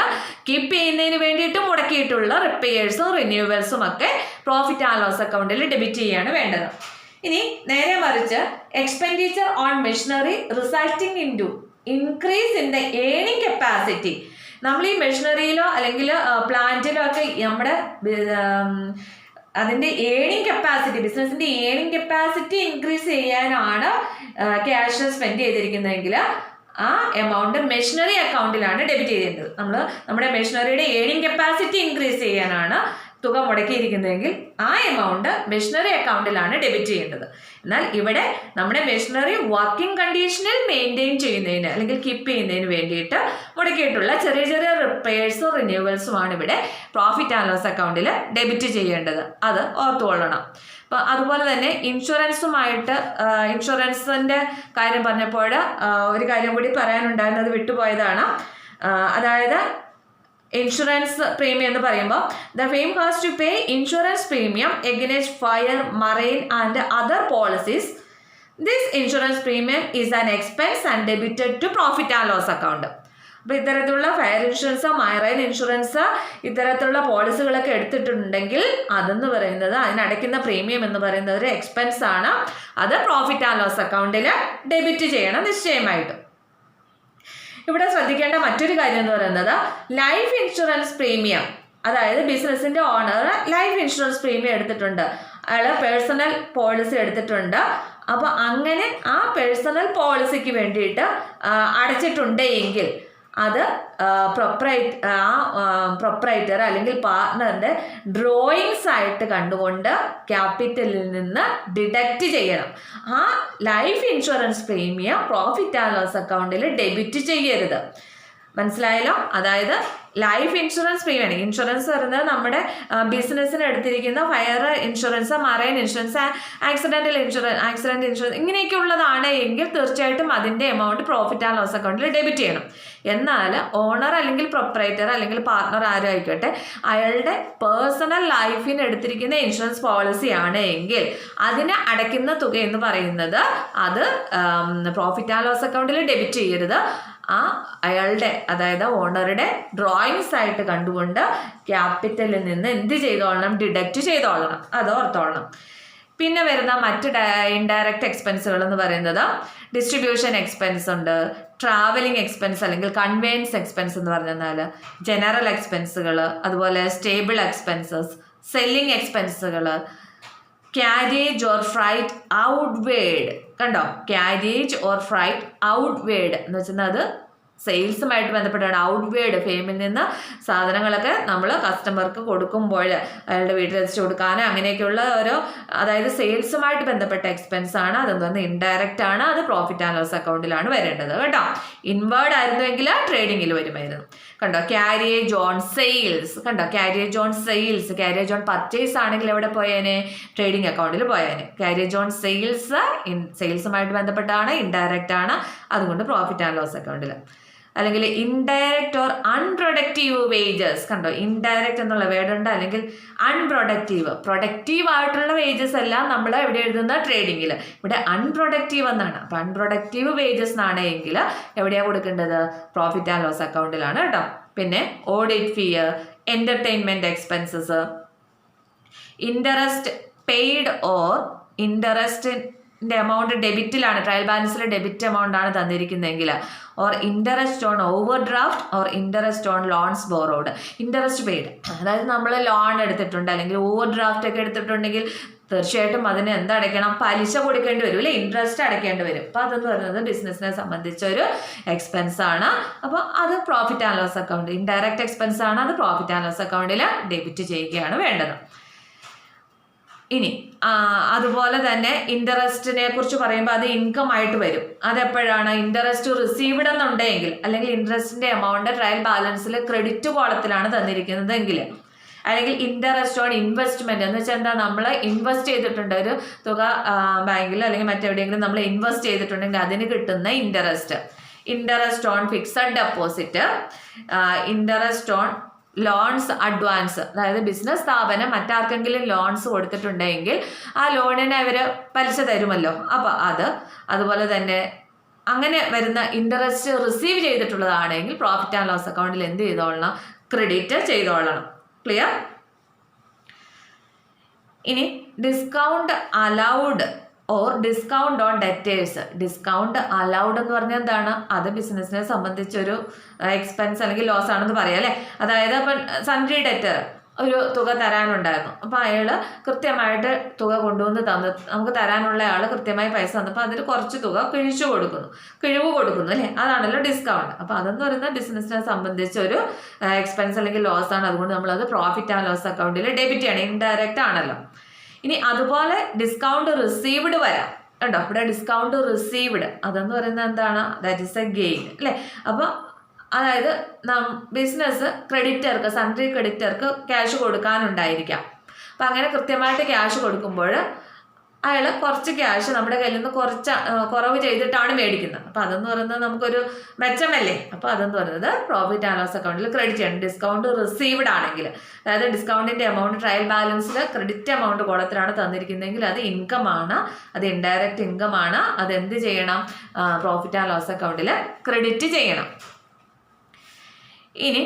കീപ്പ് ചെയ്യുന്നതിന് വേണ്ടിയിട്ട് മുടക്കിയിട്ടുള്ള റിപ്പയേഴ്സും റിന്യൂവൽസും ഒക്കെ പ്രോഫിറ്റ് ആൻഡ് ലോസ് അക്കൗണ്ടിൽ ഡെബിറ്റ് ചെയ്യാണ് വേണ്ടത്. ഇനി നേരെ മറിച്ച് expenditure on machinery resulting in to increase in the earning capacity. നമ്മൾ ഈ മെഷീനറിയിലോ അല്ലെങ്കിൽ പ്ലാന്റിലോ ഒക്കെ നമ്മുടെ അതിൻ്റെ ഏണിംഗ് കപ്പാസിറ്റി, ബിസിനസിന്റെ ഏണിംഗ് കപ്പാസിറ്റി ഇൻക്രീസ് ചെയ്യാനാണ് ക്യാഷ് സ്പെൻഡ് ചെയ്തിരിക്കുന്നതെങ്കിൽ ആ എമൗണ്ട് മെഷീനറി അക്കൗണ്ടിലാണ് ഡെബിറ്റ് ചെയ്യേണ്ടത്. നമ്മുടെ മെഷീനറിയുടെ ഏണിംഗ് കപ്പാസിറ്റി ഇൻക്രീസ് ചെയ്യാനാണ് തുക മുടക്കിയിരിക്കുന്നതെങ്കിൽ ആ എമൗണ്ട് മെഷീനറി അക്കൗണ്ടിലാണ് ഡെബിറ്റ് ചെയ്യേണ്ടത്. എന്നാൽ ഇവിടെ നമ്മുടെ മെഷീനറി വർക്കിംഗ് കണ്ടീഷനിൽ മെയിൻറ്റെയിൻ ചെയ്യുന്നതിന് അല്ലെങ്കിൽ കീപ്പ് ചെയ്യുന്നതിന് വേണ്ടിയിട്ട് മുടക്കിയിട്ടുള്ള ചെറിയ ചെറിയ റിപ്പയേഴ്സും റിന്യൂവൽസുമാണ് ഇവിടെ പ്രോഫിറ്റ് ആൻഡ് ലോസ് അക്കൗണ്ടിൽ ഡെബിറ്റ് ചെയ്യേണ്ടത്. അത് ഓർത്തുകൊള്ളണം. അപ്പം അതുപോലെ തന്നെ ഇൻഷുറൻസിൻ്റെ കാര്യം പറഞ്ഞപ്പോൾ ഒരു കാര്യം കൂടി പറയാനുണ്ടായിരുന്നത് വിട്ടുപോയതാണ്. അതായത് ഇൻഷുറൻസ് പ്രീമിയം എന്ന് പറയുമ്പോൾ the firm has to pay insurance premium against fire, marine and other policies. This insurance premium is an expense and debited to profit and loss account. അപ്പോൾ ഇത്തരത്തിലുള്ള ഫയർ ഇൻഷുറൻസ്, മറൈൻ ഇൻഷുറൻസ് ഇത്തരത്തിലുള്ള പോളിസികളൊക്കെ എടുത്തിട്ടുണ്ടെങ്കിൽ അതെന്ന് പറയുന്നത്, അതിനടയ്ക്കുന്ന premium എന്ന് പറയുന്നത് ഒരു expense ആണ്. അത് പ്രോഫിറ്റ് ആൻഡ് ലോസ് അക്കൗണ്ടിൽ ഡെബിറ്റ് ചെയ്യണം നിശ്ചയമായിട്ടും. ഇവിടെ ശ്രദ്ധിക്കേണ്ട മറ്റൊരു കാര്യം എന്ന് പറയുന്നത് ലൈഫ് ഇൻഷുറൻസ് പ്രീമിയം. അതായത് ബിസിനസിന്റെ ഓണർ ലൈഫ് ഇൻഷുറൻസ് പ്രീമിയം എടുത്തിട്ടുണ്ട്, അയാൾ പേഴ്സണൽ പോളിസി എടുത്തിട്ടുണ്ട്. അപ്പോൾ അങ്ങനെ ആ പേഴ്സണൽ പോളിസിക്ക് വേണ്ടിയിട്ട് അടച്ചിട്ടുണ്ട് എങ്കിൽ അത് പ്രൊപ്പറേറ്റർ അല്ലെങ്കിൽ പാർട്ട്ണറിന്റെ ഡ്രോയിങ്സ് ആയിട്ട് കണ്ടുകൊണ്ട് ക്യാപിറ്റലിൽ നിന്ന് ഡിഡക്റ്റ് ചെയ്യണം. ആ life insurance premium profit and loss അക്കൗണ്ടിൽ ഡെബിറ്റ് ചെയ്യരുത്. മനസ്സിലായല്ലോ? അതായത് ലൈഫ് ഇൻഷുറൻസ് പ്രീമിയം, ഇൻഷുറൻസ് പറയുന്നത് നമ്മുടെ ബിസിനസ്സിന് എടുത്തിരിക്കുന്ന fire insurance, marine insurance, accident insurance ഇങ്ങനെയൊക്കെ ഉള്ളതാണ് എങ്കിൽ തീർച്ചയായിട്ടും അതിൻ്റെ എമൗണ്ട് പ്രോഫിറ്റ് ആൻഡ് ലോസ് അക്കൗണ്ടിൽ ഡെബിറ്റ് ചെയ്യണം. എന്നാൽ ഓണർ അല്ലെങ്കിൽ പ്രൊപ്പറേറ്റർ അല്ലെങ്കിൽ പാർട്ട്ണർ ആരും ആയിക്കോട്ടെ, അയാളുടെ പേഴ്സണൽ ലൈഫിന് എടുത്തിരിക്കുന്ന ഇൻഷുറൻസ് പോളിസിയാണ് എങ്കിൽ അതിന് അടയ്ക്കുന്ന തുക എന്ന് പറയുന്നത് അത് പ്രോഫിറ്റ് ആൻഡ് ലോസ് അക്കൗണ്ടിൽ ഡെബിറ്റ് ചെയ്യരുത്. അയാളുടെ, അതായത് ഓണറുടെ ഡ്രോയിങ്സ് ആയിട്ട് കണ്ടുകൊണ്ട് ക്യാപിറ്റലിൽ നിന്ന് എന്ത് ചെയ്തോളണം? ഡിഡക്റ്റ് ചെയ്തോളണം. അത് ഓർത്തോളണം. പിന്നെ വരുന്ന മറ്റ് ഇൻഡയറക്റ്റ് എക്സ്പെൻസുകൾ എന്ന് പറയുന്നത് ഡിസ്ട്രിബ്യൂഷൻ എക്സ്പെൻസ് ഉണ്ട്, ട്രാവലിംഗ് എക്സ്പെൻസ് അല്ലെങ്കിൽ കൺവെയൻസ് എക്സ്പെൻസ് എന്ന് പറഞ്ഞാൽ, ജനറൽ എക്സ്പെൻസുകൾ, അതുപോലെ സ്റ്റേബിൾ എക്സ്പെൻസസ്, സെല്ലിംഗ് എക്സ്പെൻസുകൾ, ക്യാരേജ് ഓർ ഫ്രൈറ്റ് ഔട്ട്വേഡ്. കണ്ടോ? ക്യാരേജ് ഓർ ഫ്രൈറ്റ് ഔട്ട്വേഡ് എന്ന് വെച്ചാൽ അത് സെയിൽസുമായിട്ട് ബന്ധപ്പെട്ടാണ്. ഔട്ട്വേഡ് ഫെയിമിൽ നിന്ന് സാധനങ്ങളൊക്കെ നമ്മൾ കസ്റ്റമർക്ക് കൊടുക്കുമ്പോൾ അയാളുടെ വീട്ടിലെത്തിച്ച് കൊടുക്കാനോ അങ്ങനെയൊക്കെയുള്ള ഓരോ, അതായത് സെയിൽസുമായിട്ട് ബന്ധപ്പെട്ട എക്സ്പെൻസ് ആണ്. അതെന്ന് ഇൻഡയറക്റ്റ് ആണ്. അത് പ്രോഫിറ്റ് ആൻഡ് ലോസ് അക്കൗണ്ടിലാണ് വരേണ്ടത് കേട്ടോ. ഇൻവേർഡ് ആയിരുന്നുവെങ്കിൽ ട്രേഡിങ്ങിൽ വരുമായിരുന്നു. കണ്ടോ, ക്യാരിയേജ് ഓൺ സെയിൽസ്, കണ്ടോ carriage on sales, carriage on purchase ആണെങ്കിൽ എവിടെ പോയേനെ, ട്രേഡിംഗ് അക്കൗണ്ടിൽ പോയേനെ. ക്യാരിയേജ് ഓൺ സെയിൽസ് സെയിൽസുമായിട്ട് ബന്ധപ്പെട്ടാണ്, ഇൻഡയറക്റ്റ് ആണ്, അതുകൊണ്ട് പ്രോഫിറ്റ് ആൻഡ് ലോസ് അക്കൗണ്ടിൽ. അല്ലെങ്കിൽ ഇൻഡയറക്റ്റ് ഓർ അൺപ്രൊഡക്റ്റീവ് വേജസ്, കണ്ടോ ഇൻഡയറക്റ്റ് എന്നുള്ള വേർഡ് ഉണ്ട്, അല്ലെങ്കിൽ അൺപ്രൊഡക്റ്റീവ്. പ്രൊഡക്റ്റീവ് ആയിട്ടുള്ള വേജസ് എല്ലാം നമ്മൾ എവിടെ എഴുതുന്ന, ട്രേഡിങ്ങിൽ. ഇവിടെ അൺപ്രൊഡക്റ്റീവ് എന്നാണ്. അപ്പം അൺപ്രൊഡക്റ്റീവ് വേജസ് എന്നാണ് എങ്കിൽ എവിടെയാണ് കൊടുക്കേണ്ടത്, പ്രോഫിറ്റ് ആൻഡ് ലോസ് അക്കൗണ്ടിലാണ് കേട്ടോ. പിന്നെ audit fee, entertainment expenses, interest paid or ഇൻട്രസ്റ്റിന്റെ എമൗണ്ട് ഡെബിറ്റിലാണ്, ട്രയൽ ബാലൻസിൽ ഡെബിറ്റ് എമൗണ്ട് ആണ് തന്നിരിക്കുന്നതെങ്കിൽ, or interest on overdraft or interest on loans borrowed. Interest paid, അതായത് നമ്മൾ ലോൺ എടുത്തിട്ടുണ്ട് അല്ലെങ്കിൽ ഓവർ ഡ്രാഫ്റ്റ് ഒക്കെ എടുത്തിട്ടുണ്ടെങ്കിൽ തീർച്ചയായിട്ടും അതിന് എന്തടയ്ക്കണം, പലിശ കൊടുക്കേണ്ടി വരും അല്ലേ, ഇൻട്രസ്റ്റ് അടയ്ക്കേണ്ടി വരും. അപ്പോൾ അതെന്ന് പറയുന്നത് ബിസിനസ്സിനെ സംബന്ധിച്ചൊരു എക്സ്പെൻസ് ആണ്. അപ്പോൾ അത് profit and loss account, indirect expense ആണ്, അത് പ്രോഫിറ്റ് ആൻഡ് ലോസ് അക്കൗണ്ടിൽ ഡെബിറ്റ് ചെയ്യുകയാണ് വേണ്ടത്. ഇനി അതുപോലെ തന്നെ ഇൻട്രസ്റ്റിനെ കുറിച്ച് പറയുമ്പോൾ അത് ഇൻകം ആയിട്ട് വരും. അതെപ്പോഴാണ്, ഇൻട്രസ്റ്റ് റിസീവ്ഡ് എന്നുണ്ടെങ്കിൽ, അല്ലെങ്കിൽ ഇൻട്രസ്റ്റിന്റെ എമൗണ്ട് ട്രയൽ ബാലൻസിൽ ക്രെഡിറ്റ് കോളത്തിലാണ് തന്നിരിക്കുന്നതെങ്കിൽ, അല്ലെങ്കിൽ ഇൻട്രസ്റ്റ് ഓൺ ഇൻവെസ്റ്റ്മെന്റ് എന്ന് വെച്ചാൽ എന്താ, നമ്മൾ ഇൻവെസ്റ്റ് ചെയ്തിട്ടുണ്ട് ഒരു തുക ബാങ്കിൽ അല്ലെങ്കിൽ മറ്റെവിടെയെങ്കിലും നമ്മൾ ഇൻവെസ്റ്റ് ചെയ്തിട്ടുണ്ടെങ്കിൽ അതിന് കിട്ടുന്ന interest. Interest on fixed deposit, interest on loans advance, അതായത് ബിസിനസ് സ്ഥാപനം മറ്റാർക്കെങ്കിലും ലോൺസ് കൊടുത്തിട്ടുണ്ടെങ്കിൽ ആ ലോണിന് അവർ പലിശ തരുമല്ലോ, അപ്പോൾ അതുപോലെ തന്നെ അങ്ങനെ വരുന്ന ഇൻട്രസ്റ്റ് റിസീവ് ചെയ്തിട്ടുള്ളതാണെങ്കിൽ പ്രോഫിറ്റ് ആൻഡ് ലോസ് അക്കൗണ്ടിൽ എന്ത് ചെയ്തോളണം, ക്രെഡിറ്റ് ചെയ്തോളണം. ക്ലിയർ? ഇനി discount allowed or discount on debtors. Discount allowed എന്ന് പറഞ്ഞാൽ എന്താണ്, അത് ബിസിനസ്സിനെ സംബന്ധിച്ചൊരു എക്സ്പെൻസ് അല്ലെങ്കിൽ ലോസ് ആണെന്ന് പറയാം അല്ലേ. അതായത് ഇപ്പം സൺട്രി ഡെറ്റർ ഒരു തുക തരാനുണ്ടായിരുന്നു, അപ്പോൾ അയാൾ കൃത്യമായിട്ട് തുക കൊണ്ടുവന്ന് നമുക്ക് തരാനുള്ള ആൾ കൃത്യമായി പൈസ തന്നപ്പോൾ അതിൽ കുറച്ച് തുക കിഴിവ് കൊടുക്കുന്നു അല്ലേ, അതാണല്ലോ ഡിസ്കൗണ്ട്. അപ്പോൾ അതെന്ന് പറയുന്നത് ബിസിനസ്സിനെ സംബന്ധിച്ചൊരു എക്സ്പെൻസ് അല്ലെങ്കിൽ ലോസ് ആണ്, അതുകൊണ്ട് നമ്മളത് പ്രോഫിറ്റ് ആൻഡ് ലോസ് അക്കൗണ്ടിൽ ഡെബിറ്റ് ചെയ്യണം, ഇൻഡയറക്റ്റ് ആണല്ലോ. ഇനി അതുപോലെ ഡിസ്കൗണ്ട് റിസീവ്ഡ് വരാം, കണ്ടോ ഇവിടെ ഡിസ്കൗണ്ട് റിസീവ്ഡ്, അതെന്ന് പറയുന്നത് എന്താണ്, ദാറ്റ് ഈസ് എ ഗെയിൻ അല്ലേ. അപ്പോൾ അതായത് ബിസിനസ് ക്രെഡിറ്റർക്ക്, സൺട്രി ക്രെഡിറ്റർക്ക് ക്യാഷ് കൊടുക്കാനുണ്ടായിരിക്കാം. അപ്പം അങ്ങനെ കൃത്യമായിട്ട് ക്യാഷ് കൊടുക്കുമ്പോൾ അയാൾ കുറച്ച് ക്യാഷ് നമ്മുടെ കയ്യിൽ നിന്ന് കുറവ് ചെയ്തിട്ടാണ് മേടിക്കുന്നത്. അപ്പോൾ അതെന്ന് പറയുന്നത് നമുക്കൊരു മെച്ചമല്ലേ. അപ്പോൾ അതെന്ന് പറയുന്നത് പ്രോഫിറ്റ് ആൻഡ് ലോസ് അക്കൗണ്ടിൽ ക്രെഡിറ്റ് ചെയ്യണം, ഡിസ്കൗണ്ട് റിസീവ്ഡ് ആണെങ്കിൽ. അതായത് ഡിസ്കൗണ്ടിൻ്റെ എമൗണ്ട് ട്രയൽ ബാലൻസിൽ ക്രെഡിറ്റ് എമൗണ്ട് കോളത്തിലാണ് തന്നിരിക്കുന്നതെങ്കിൽ അത് ഇൻകം ആണ്, അത് ഇൻഡയറക്റ്റ് ഇൻകം ആണ്, അത് എന്ത് ചെയ്യണം, പ്രോഫിറ്റ് ആൻഡ് ലോസ് അക്കൗണ്ടിൽ ക്രെഡിറ്റ് ചെയ്യണം. ഇനി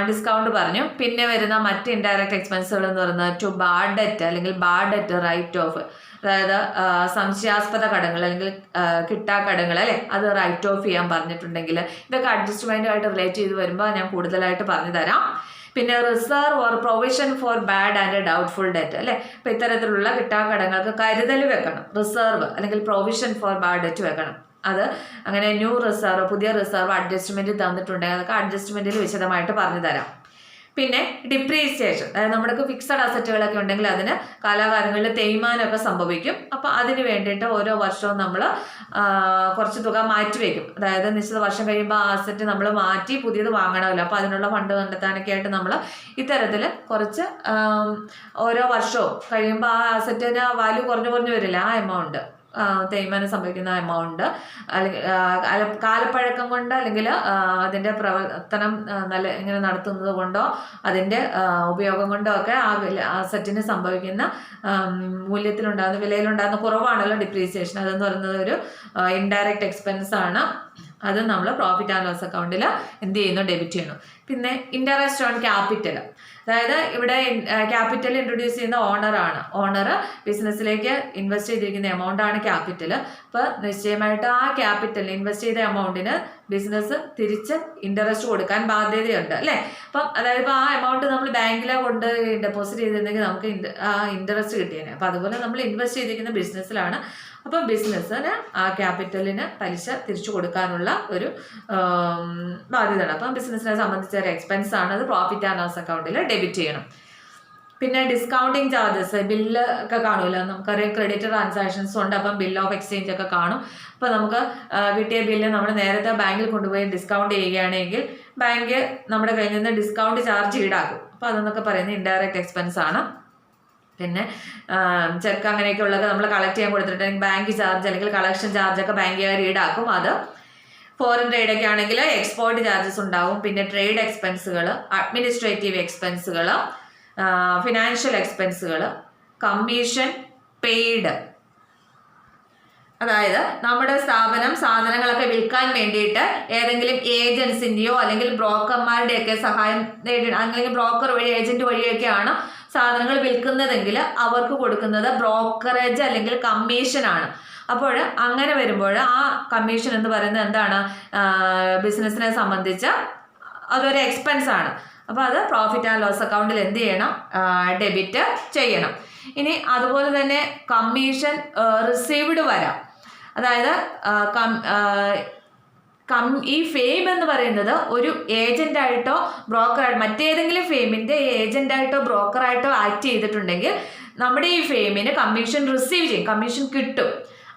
ഡിസ്കൗണ്ട് പറഞ്ഞു. പിന്നെ വരുന്ന മറ്റ് ഇൻഡയറക്റ്റ് എക്സ്പെൻസുകൾ എന്ന് പറയുന്നത് ടു ബാഡ് ഡെറ്റ് അല്ലെങ്കിൽ ബാഡ് ഡെറ്റ് റൈറ്റ് ഓഫ്, അതായത് സംശയാസ്പദ കടങ്ങൾ അല്ലെങ്കിൽ കിട്ടാക്കടങ്ങൾ അല്ലേ, അത് റൈറ്റ് ഓഫ് ചെയ്യാൻ പറഞ്ഞിട്ടുണ്ടെങ്കിൽ ഇതൊക്കെ അഡ്ജസ്റ്റ്മെൻറ്റുമായിട്ട് റിലേറ്റ് ചെയ്ത് വരുമ്പോൾ ഞാൻ കൂടുതലായിട്ട് പറഞ്ഞു തരാം. പിന്നെ reserve or provision for bad and doubtful debt അല്ലേ, അപ്പോൾ ഇത്തരത്തിലുള്ള കിട്ടാക്കടങ്ങൾക്ക് കരുതൽ വെക്കണം, റിസർവ് അല്ലെങ്കിൽ പ്രൊവിഷൻ ഫോർ ബാഡ് ഡെറ്റ് വെക്കണം. അത് അങ്ങനെ ന്യൂ റിസർവ്, പുതിയ റിസർവ് അഡ്ജസ്റ്റ്മെൻറ്റ് തന്നിട്ടുണ്ടെങ്കിൽ അതൊക്കെ അഡ്ജസ്റ്റ്മെൻറ്റിൽ വിശദമായിട്ട് പറഞ്ഞു തരാം. പിന്നെ ഡിപ്രീസിയേഷൻ, അതായത് നമ്മുടെ ഫിക്സഡ് അസറ്റുകളൊക്കെ ഉണ്ടെങ്കിൽ അതിന് കാലാകാലങ്ങളിൽ തേയ്മാനമൊക്കെ സംഭവിക്കും. അപ്പോൾ അതിന് വേണ്ടിയിട്ട് ഓരോ വർഷവും നമ്മൾ കുറച്ച് തുക മാറ്റി വയ്ക്കും. അതായത് നിശ്ചിത വർഷം കഴിയുമ്പോൾ ആ അസറ്റ് നമ്മൾ മാറ്റി പുതിയത് വാങ്ങണമല്ലോ, അപ്പോൾ അതിനുള്ള ഫണ്ട് കണ്ടെത്താനൊക്കെ ആയിട്ട് നമ്മൾ ഇത്തരത്തിൽ കുറച്ച് ഓരോ വർഷവും കഴിയുമ്പോൾ ആ അസറ്റിന് വാല്യൂ കുറഞ്ഞു വരില്ല, ആ എമൗണ്ട് തേയ്മാനം സംഭവിക്കുന്ന എമൗണ്ട് അല്ലെങ്കിൽ കാലപ്പഴക്കം കൊണ്ട് അല്ലെങ്കിൽ അതിൻ്റെ പ്രവർത്തനം നല്ല ഇങ്ങനെ നടത്തുന്നത് കൊണ്ടോ അതിൻ്റെ ഉപയോഗം കൊണ്ടോ ഒക്കെ ആ അസറ്റിന് സംഭവിക്കുന്ന മൂല്യത്തിലുണ്ടാകുന്ന വിലയിലുണ്ടാകുന്ന കുറവാണല്ലോ ഡിപ്രീസിയേഷൻ. അതെന്ന് പറയുന്നത് ഒരു ഇൻഡയറക്റ്റ് എക്സ്പെൻസ് ആണ്, അത് നമ്മൾ പ്രോഫിറ്റ് ആൻഡ് ലോസ് അക്കൗണ്ടിൽ എന്ത് ചെയ്യുന്നു, ഡെബിറ്റ് ചെയ്യുന്നു. പിന്നെ ഇൻട്രസ്റ്റ് ഓൺ ക്യാപിറ്റൽ, അതായത് ഇവിടെ ക്യാപിറ്റൽ ഇൻട്രൊഡ്യൂസ് ചെയ്യുന്ന ഓണറാണ്. ഓണർ ബിസിനസ്സിലേക്ക് ഇൻവെസ്റ്റ് ചെയ്തിരിക്കുന്ന എമൗണ്ട് ആണ് ക്യാപിറ്റൽ. അപ്പോൾ നിശ്ചയമായിട്ട് ആ ക്യാപിറ്റൽ ഇൻവെസ്റ്റ് ചെയ്ത എമൗണ്ടിന് ബിസിനസ് തിരിച്ച് ഇൻട്രസ്റ്റ് കൊടുക്കാൻ ബാധ്യതയുണ്ട് അല്ലേ. അപ്പം അതായത് ഇപ്പോൾ ആ എമൗണ്ട് നമ്മൾ ബാങ്കിലെ കൊണ്ട് ഡെപ്പോസിറ്റ് ചെയ്തിരുന്നെങ്കിൽ നമുക്ക് ആ ഇൻട്രസ്റ്റ് കിട്ടിയേനെ. അപ്പം അതുപോലെ നമ്മൾ ഇൻവെസ്റ്റ് ചെയ്തിരിക്കുന്ന ബിസിനസ്സിലാണ്. അപ്പം ബിസിനസ്സിന് ആ ക്യാപിറ്റലിന് പലിശ തിരിച്ചു കൊടുക്കാനുള്ള ഒരു ബാധ്യതയാണ്. അപ്പം ബിസിനസ്സിനെ സംബന്ധിച്ച ഒരു എക്സ്പെൻസ് ആണ്, അത് പ്രോഫിറ്റ് ആൻഡ് ലോസ് അക്കൗണ്ടിൽ ഡെബിറ്റ് ചെയ്യണം. പിന്നെ ഡിസ്കൗണ്ടിങ് ചാർജസ്, ബില്ല് ഒക്കെ കാണുമല്ലോ, നമുക്കറിയാം ക്രെഡിറ്റ് ട്രാൻസാക്ഷൻസ് ഉണ്ട്, അപ്പം ബിൽ ഓഫ് എക്സ്ചേഞ്ച് ഒക്കെ കാണും. അപ്പോൾ നമുക്ക് കിട്ടിയ ബില്ല് നമ്മൾ നേരത്തെ ബാങ്കിൽ കൊണ്ടുപോയി ഡിസ്കൗണ്ട് ചെയ്യുകയാണെങ്കിൽ ബാങ്ക് നമ്മുടെ കയ്യിൽ നിന്ന് ഡിസ്കൗണ്ട് ചാർജ് ഈടാക്കും. അപ്പോൾ അതെന്നൊക്കെ പറയുന്നത് ഇൻഡയറക്റ്റ് എക്സ്പെൻസ് ആണ്. പിന്നെ ചെക്ക് അങ്ങനെയൊക്കെ ഉള്ളത് നമ്മൾ കളക്ട് ചെയ്യാൻ കൊടുത്തിട്ടുണ്ടെങ്കിൽ ബാങ്ക് ചാർജ് അല്ലെങ്കിൽ കളക്ഷൻ ചാർജൊക്കെ ബാങ്കുകാർ ഈടാക്കും. അത് ഫോറിൻ ട്രേഡൊക്കെ ആണെങ്കിൽ എക്സ്പോർട്ട് ചാർജസ് ഉണ്ടാവും. പിന്നെ ട്രേഡ് എക്സ്പെൻസുകൾ, അഡ്മിനിസ്ട്രേറ്റീവ് എക്സ്പെൻസുകൾ, ഫിനാൻഷ്യൽ എക്സ്പെൻസുകൾ, കമ്മീഷൻ പെയ്ഡ്, അതായത് നമ്മുടെ സ്ഥാപനം സാധനങ്ങളൊക്കെ വിൽക്കാൻ വേണ്ടിയിട്ട് ഏതെങ്കിലും ഏജൻസിൻ്റെയോ അല്ലെങ്കിൽ ബ്രോക്കർമാരുടെയൊക്കെ സഹായം നേടി, അല്ലെങ്കിൽ ബ്രോക്കർ വഴി ഏജന്റ് വഴിയൊക്കെയാണ് സാധനങ്ങൾ വിൽക്കുന്നതെങ്കിൽ അവർക്ക് കൊടുക്കുന്നത് ബ്രോക്കറേജ് അല്ലെങ്കിൽ കമ്മീഷനാണ്. അപ്പോൾ അങ്ങനെ വരുമ്പോൾ ആ കമ്മീഷൻ എന്ന് പറയുന്നത് എന്താണ്, ബിസിനസ്സിനെ സംബന്ധിച്ച് അതൊരു എക്സ്പെൻസ് ആണ്. അപ്പോൾ അത് പ്രോഫിറ്റ് ആൻഡ് ലോസ് അക്കൗണ്ടിൽ എന്ത് ചെയ്യണം, ഡെബിറ്റ് ചെയ്യണം. ഇനി അതുപോലെ തന്നെ കമ്മീഷൻ റിസീവ്ഡ് വരാം. അതായത് ഈ ഫെയിം എന്ന് പറയുന്നത് ഒരു ഏജന്റായിട്ടോ ബ്രോക്കറായിട്ടോ മറ്റേതെങ്കിലും ഫെയിമിന്റെ ഏജന്റായിട്ടോ ബ്രോക്കറായിട്ടോ ആക്ട് ചെയ്തിട്ടുണ്ടെങ്കിൽ നമ്മുടെ ഈ ഫെയിമിന് കമ്മീഷൻ റിസീവ് ചെയ്യും, കമ്മീഷൻ കിട്ടും.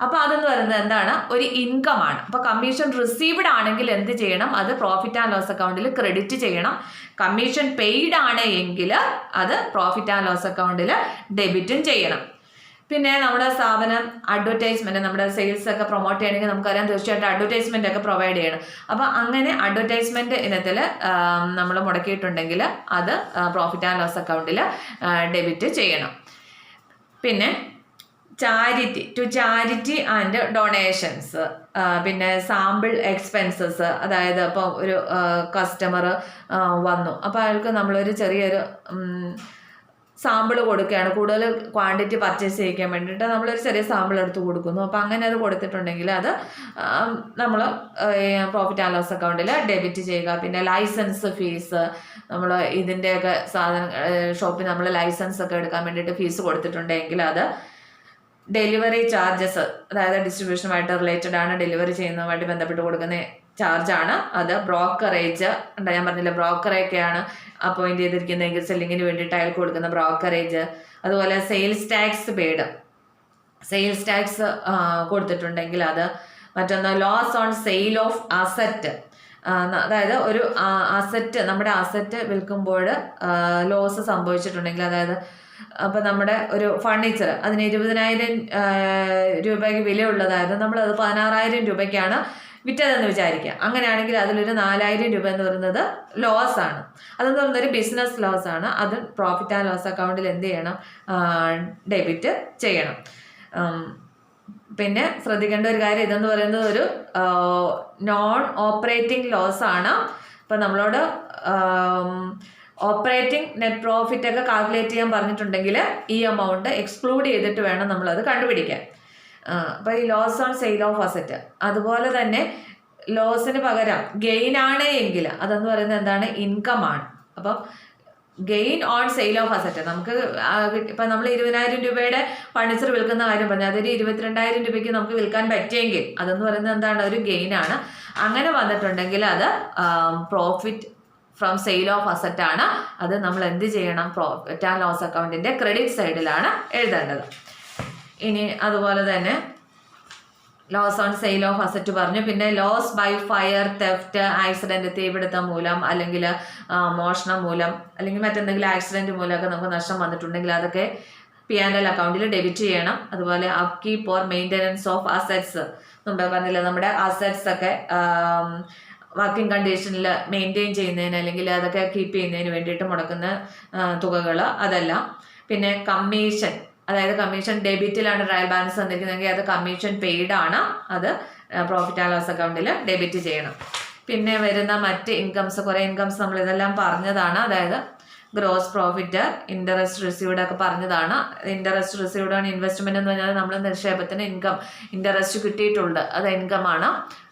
അപ്പോൾ അതെന്ന് പറയുന്നത് എന്താണ്, ഒരു ഇൻകം ആണ്. അപ്പോൾ കമ്മീഷൻ റിസീവ്ഡ് ആണെങ്കിൽ എന്ത് ചെയ്യണം, അത് പ്രോഫിറ്റ് ആൻഡ് ലോസ് അക്കൗണ്ടിൽ ക്രെഡിറ്റ് ചെയ്യണം. കമ്മീഷൻ പെയ്ഡ് ആണ് എങ്കിൽ അത് പ്രോഫിറ്റ് ആൻഡ് ലോസ് അക്കൗണ്ടിൽ ഡെബിറ്റും ചെയ്യണം. പിന്നെ നമ്മുടെ സ്ഥാപനം അഡ്വർടൈസ്മെന്റ്, നമ്മുടെ സെയിൽസ് ഒക്കെ പ്രൊമോട്ട് ചെയ്യണമെങ്കിൽ നമുക്കറിയാം തീർച്ചയായിട്ടും അഡ്വർടൈസ്മെന്റ് ഒക്കെ പ്രൊവൈഡ് ചെയ്യണം. അപ്പോൾ അങ്ങനെ അഡ്വർടൈസ്മെന്റ് ഇനത്തിൽ നമ്മൾ മുടക്കിയിട്ടുണ്ടെങ്കിൽ അത് പ്രോഫിറ്റ് ആൻഡ് ലോസ് അക്കൗണ്ടിൽ ഡെബിറ്റ് ചെയ്യണം. പിന്നെ ചാരിറ്റി ആൻഡ് ഡൊണേഷൻസ്, പിന്നെ സാമ്പിൾ എക്സ്പെൻസസ്, അതായത് ഇപ്പോൾ ഒരു കസ്റ്റമർ വന്നു, അപ്പോൾ അയാൾക്ക് നമ്മളൊരു ചെറിയൊരു സാമ്പിൾ കൊടുക്കുകയാണ്, കൂടുതൽ ക്വാണ്ടിറ്റി പർച്ചേസ് ചെയ്യിക്കാൻ വേണ്ടിയിട്ട് നമ്മളൊരു ചെറിയ സാമ്പിൾ എടുത്ത് കൊടുക്കുന്നു. അപ്പോൾ അങ്ങനെ അത് കൊടുത്തിട്ടുണ്ടെങ്കിൽ അത് നമ്മൾ പ്രോഫിറ്റ് ആൻഡ് ലോസ് അക്കൗണ്ടിൽ ഡെബിറ്റ് ചെയ്യുക. പിന്നെ ലൈസൻസ് ഫീസ്, നമ്മൾ ഇതിൻ്റെയൊക്കെ ഷോപ്പിൽ നമ്മൾ ലൈസൻസ് ഒക്കെ എടുക്കാൻ വേണ്ടിയിട്ട് ഫീസ് കൊടുത്തിട്ടുണ്ടെങ്കിൽ അത് ഡെലിവറി ചാർജസ്, അതായത് ഡിസ്ട്രിബ്യൂഷനുമായിട്ട് റിലേറ്റഡ് ആണ്, ഡെലിവറി ചെയ്യുന്നതുമായിട്ട് ബന്ധപ്പെട്ട് കൊടുക്കുന്ന ചാർജാണ്. അത് ബ്രോക്കറേജ് ഉണ്ട്, ഞാൻ പറഞ്ഞില്ല ബ്രോക്കറൊക്കെയാണ് അപ്പോയിന്റ് ചെയ്തിരിക്കുന്നതെങ്കിൽ സെല്ലിങ്ങിന് വേണ്ടിയിട്ട് അയാൾക്ക് കൊടുക്കുന്ന ബ്രോക്കറേജ്. അതുപോലെ sales tax paid, sales tax കൊടുത്തിട്ടുണ്ടെങ്കിൽ അത്. മറ്റൊന്ന് loss on sale of asset, അതായത് ഒരു അസറ്റ്, നമ്മുടെ അസറ്റ് വിൽക്കുമ്പോൾ ലോസ് സംഭവിച്ചിട്ടുണ്ടെങ്കിൽ, അതായത് അപ്പം നമ്മുടെ ഒരു ഫർണിച്ചർ അതിന് 20,000 രൂപയ്ക്ക് വിലയുള്ളതായിരുന്നു, നമ്മളത് 16,000 രൂപയ്ക്കാണ് വിറ്റതെന്ന് വിചാരിക്കുക. അങ്ങനെയാണെങ്കിൽ അതിലൊരു 4,000 രൂപ എന്ന് പറയുന്നത് ലോസ് ആണ്. അതെന്ന് പറയുന്നൊരു ബിസിനസ് ലോസ് ആണ്. അത് പ്രോഫിറ്റ് ആൻഡ് ലോസ് അക്കൗണ്ടിൽ എന്ത് ചെയ്യണം, ഡെബിറ്റ് ചെയ്യണം. പിന്നെ ശ്രദ്ധിക്കേണ്ട ഒരു കാര്യം, ഇതെന്ന് പറയുന്നത് ഒരു നോൺ ഓപ്പറേറ്റിംഗ് ലോസ് ആണ്. അപ്പം നമ്മളോട് ഓപ്പറേറ്റിംഗ് നെറ്റ് പ്രോഫിറ്റ് ഒക്കെ കാൽക്കുലേറ്റ് ചെയ്യാൻ പറഞ്ഞിട്ടുണ്ടെങ്കിൽ ഈ എമൗണ്ട് എക്സ്ക്ലൂഡ് ചെയ്തിട്ട് വേണം നമ്മളത് കണ്ടുപിടിക്കാൻ. അപ്പോൾ ഈ loss on sale of asset, അതുപോലെ തന്നെ ലോസിന് പകരം ഗെയിൻ ആണ് എങ്കിൽ അതെന്ന് പറയുന്നത് എന്താണ്, ഇൻകം ആണ്. അപ്പം gain on sale of asset, നമുക്ക് ഇപ്പം നമ്മൾ 20,000 രൂപയുടെ ഫർണിച്ചർ വിൽക്കുന്ന കാര്യം പറഞ്ഞു, അതൊരു 22,000 രൂപയ്ക്ക് നമുക്ക് വിൽക്കാൻ പറ്റിയെങ്കിൽ അതെന്ന് പറയുന്നത് എന്താണ്, ഒരു ഗെയിൻ ആണ്. അങ്ങനെ വന്നിട്ടുണ്ടെങ്കിൽ അത് profit from sale of asset ആണ്. അത് നമ്മൾ എന്ത് ചെയ്യണം, പ്രോഫിറ്റ് ആൻഡ് ലോസ് അക്കൗണ്ടിന്റെ ക്രെഡിറ്റ് സൈഡിലാണ് എഴുതേണ്ടത്. ഇനി അതുപോലെ തന്നെ loss on sale of asset പറഞ്ഞു. പിന്നെ loss by fire, theft, accident, തീപിടുത്തം മൂലം അല്ലെങ്കിൽ മോഷണം മൂലം അല്ലെങ്കിൽ മറ്റെന്തെങ്കിലും ആക്സിഡന്റ് മൂലമൊക്കെ നമുക്ക് നഷ്ടം വന്നിട്ടുണ്ടെങ്കിൽ അതൊക്കെ P&L അക്കൗണ്ടിൽ ഡെബിറ്റ് ചെയ്യണം. അതുപോലെ അപ്കീപ്പ് ഓർ മെയിൻ്റെനൻസ് ഓഫ് അസറ്റ്സ്, മുമ്പേ പറഞ്ഞില്ല, നമ്മുടെ അസറ്റ്സ് ഒക്കെ വർക്കിംഗ് കണ്ടീഷനിൽ മെയിൻറ്റെയിൻ ചെയ്യുന്നതിന് അല്ലെങ്കിൽ അതൊക്കെ കീപ്പ് ചെയ്യുന്നതിന് വേണ്ടിയിട്ട് മുടക്കുന്ന തുകകൾ അതെല്ലാം. പിന്നെ കമ്മീഷൻ, അതായത് കമ്മീഷൻ ഡെബിറ്റിലാണ് ട്രയൽ ബാലൻസ് തന്നിരിക്കുന്നതെങ്കിൽ അത് കമ്മീഷൻ പെയ്ഡ് ആണ്, അത് പ്രോഫിറ്റ് ആൻഡ് ലോസ് അക്കൗണ്ടിൽ ഡെബിറ്റ് ചെയ്യണം. പിന്നെ വരുന്ന മറ്റ് ഇൻകംസ്, കുറേ ഇൻകംസ് നമ്മൾ ഇതെല്ലാം പറഞ്ഞതാണ്. അതായത് ഗ്രോസ് പ്രോഫിറ്റ്, ഇൻട്രസ്റ്റ് റിസീവ്ഡ് ഒക്കെ പറഞ്ഞതാണ്. ഇൻട്രസ്റ്റ് റിസീവ്ഡ് ആണ് ഇൻവെസ്റ്റ്മെന്റ് എന്ന് പറഞ്ഞാൽ നമ്മൾ നിക്ഷേപത്തിന് ഇൻട്രസ്റ്റ് കിട്ടിയിട്ടുണ്ട്, അത് ഇൻകം ആണ്,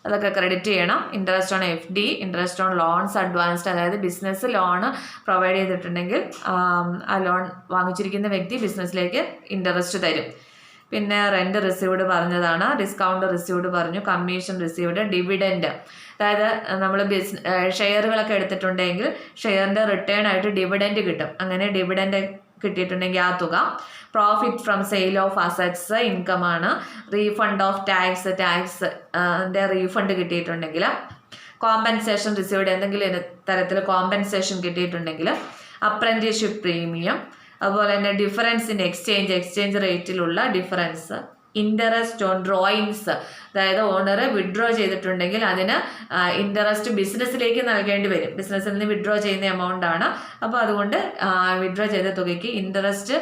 അതൊക്കെ ക്രെഡിറ്റ് ചെയ്യണം. Interest on FD, interest on loans advanced, അതായത് ബിസിനസ് ലോൺ പ്രൊവൈഡ് ചെയ്തിട്ടുണ്ടെങ്കിൽ ആ ലോൺ വാങ്ങിച്ചിരിക്കുന്ന വ്യക്തി ബിസിനസ്സിലേക്ക് ഇൻട്രസ്റ്റ് തരും. പിന്നെ റെന്റ് റിസീവ്ഡ് പറഞ്ഞതാണ്, ഡിസ്കൗണ്ട് റിസീവ്ഡ് പറഞ്ഞു, കമ്മീഷൻ റിസീവ്ഡ്, ഡിവിഡൻഡ്, അതായത് നമ്മൾ ഷെയറുകളൊക്കെ എടുത്തിട്ടുണ്ടെങ്കിൽ ഷെയറിൻ്റെ റിട്ടേൺ ആയിട്ട് ഡിവിഡൻഡ് കിട്ടും. അങ്ങനെ ഡിവിഡൻഡ് കിട്ടിയിട്ടുണ്ടെങ്കിൽ ആ തുക. Profit from sale of assets income ആണ്. റീഫണ്ട് ഓഫ് ടാക്സ്, ടാക്സിൻ്റെ റീഫണ്ട് കിട്ടിയിട്ടുണ്ടെങ്കിൽ. കോമ്പൻസേഷൻ റിസീവ്ഡ്, എന്തെങ്കിലും തരത്തിൽ കോമ്പൻസേഷൻ കിട്ടിയിട്ടുണ്ടെങ്കിൽ അപ്രന്റീസ്ഷിപ്പ് പ്രീമിയം, അതുപോലെ തന്നെ ഡിഫറൻസ് ഇൻ എക്സ്ചേഞ്ച് റേറ്റിലുള്ള ഡിഫറൻസ്, ഇൻട്രസ്റ്റ് ഓൺ ഡ്രോയിങ്സ്, അതായത് ഓണർ വിഡ്രോ ചെയ്തിട്ടുണ്ടെങ്കിൽ അതിന് ഇൻട്രസ്റ്റ് ബിസിനസ്സിലേക്ക് നൽകേണ്ടി വരും. ബിസിനസ്സിൽ നിന്ന് വിഡ്രോ ചെയ്യുന്ന എമൗണ്ട് ആണ്. അപ്പോൾ അതുകൊണ്ട് വിഡ്രോ ചെയ്ത തുകയ്ക്ക് ഇൻട്രസ്റ്റ്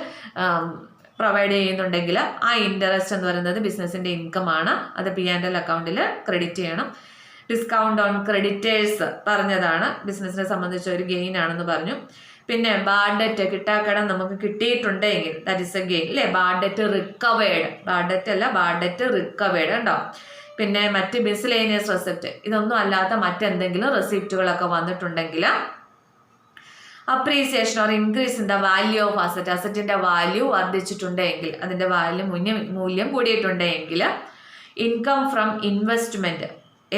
പ്രൊവൈഡ് ചെയ്യുന്നുണ്ടെങ്കിൽ ആ ഇൻട്രസ്റ്റ് എന്ന് പറയുന്നത് ബിസിനസ്സിൻ്റെ ഇൻകം ആണ്. അത് P&L അക്കൗണ്ടിൽ ക്രെഡിറ്റ് ചെയ്യണം. ഡിസ്കൗണ്ട് ഓൺ ക്രെഡിറ്റേഴ്സ് പറഞ്ഞതാണ്, ബിസിനസ്സിനെ സംബന്ധിച്ച ഒരു ഗെയിൻ ആണെന്ന് പറഞ്ഞു. പിന്നെ ബാഡ് ഡെറ്റ്, കിട്ടാക്കടം നമുക്ക് കിട്ടിയിട്ടുണ്ടെങ്കിൽ ദാറ്റ് ഇസ് എ ഗെയിൻ അല്ലേ. Bad debt recovered, bad debt അല്ല, ബാഡ് ഡെറ്റ് റിക്കവേർഡ് ഉണ്ടോ. പിന്നെ മറ്റ് മിസ്ലേനിയസ് റെസിപ്റ്റ്, ഇതൊന്നും അല്ലാത്ത മറ്റെന്തെങ്കിലും റെസിപ്റ്റുകളൊക്കെ വന്നിട്ടുണ്ടെങ്കിൽ appreciation or increase in the value of asset, അസറ്റിൻ്റെ വാല്യൂ വർദ്ധിച്ചിട്ടുണ്ടെങ്കിൽ, അതിൻ്റെ മൂല്യം കൂടിയിട്ടുണ്ടെങ്കിൽ, ഇൻകം ഫ്രം ഇൻവെസ്റ്റ്മെൻറ്റ്,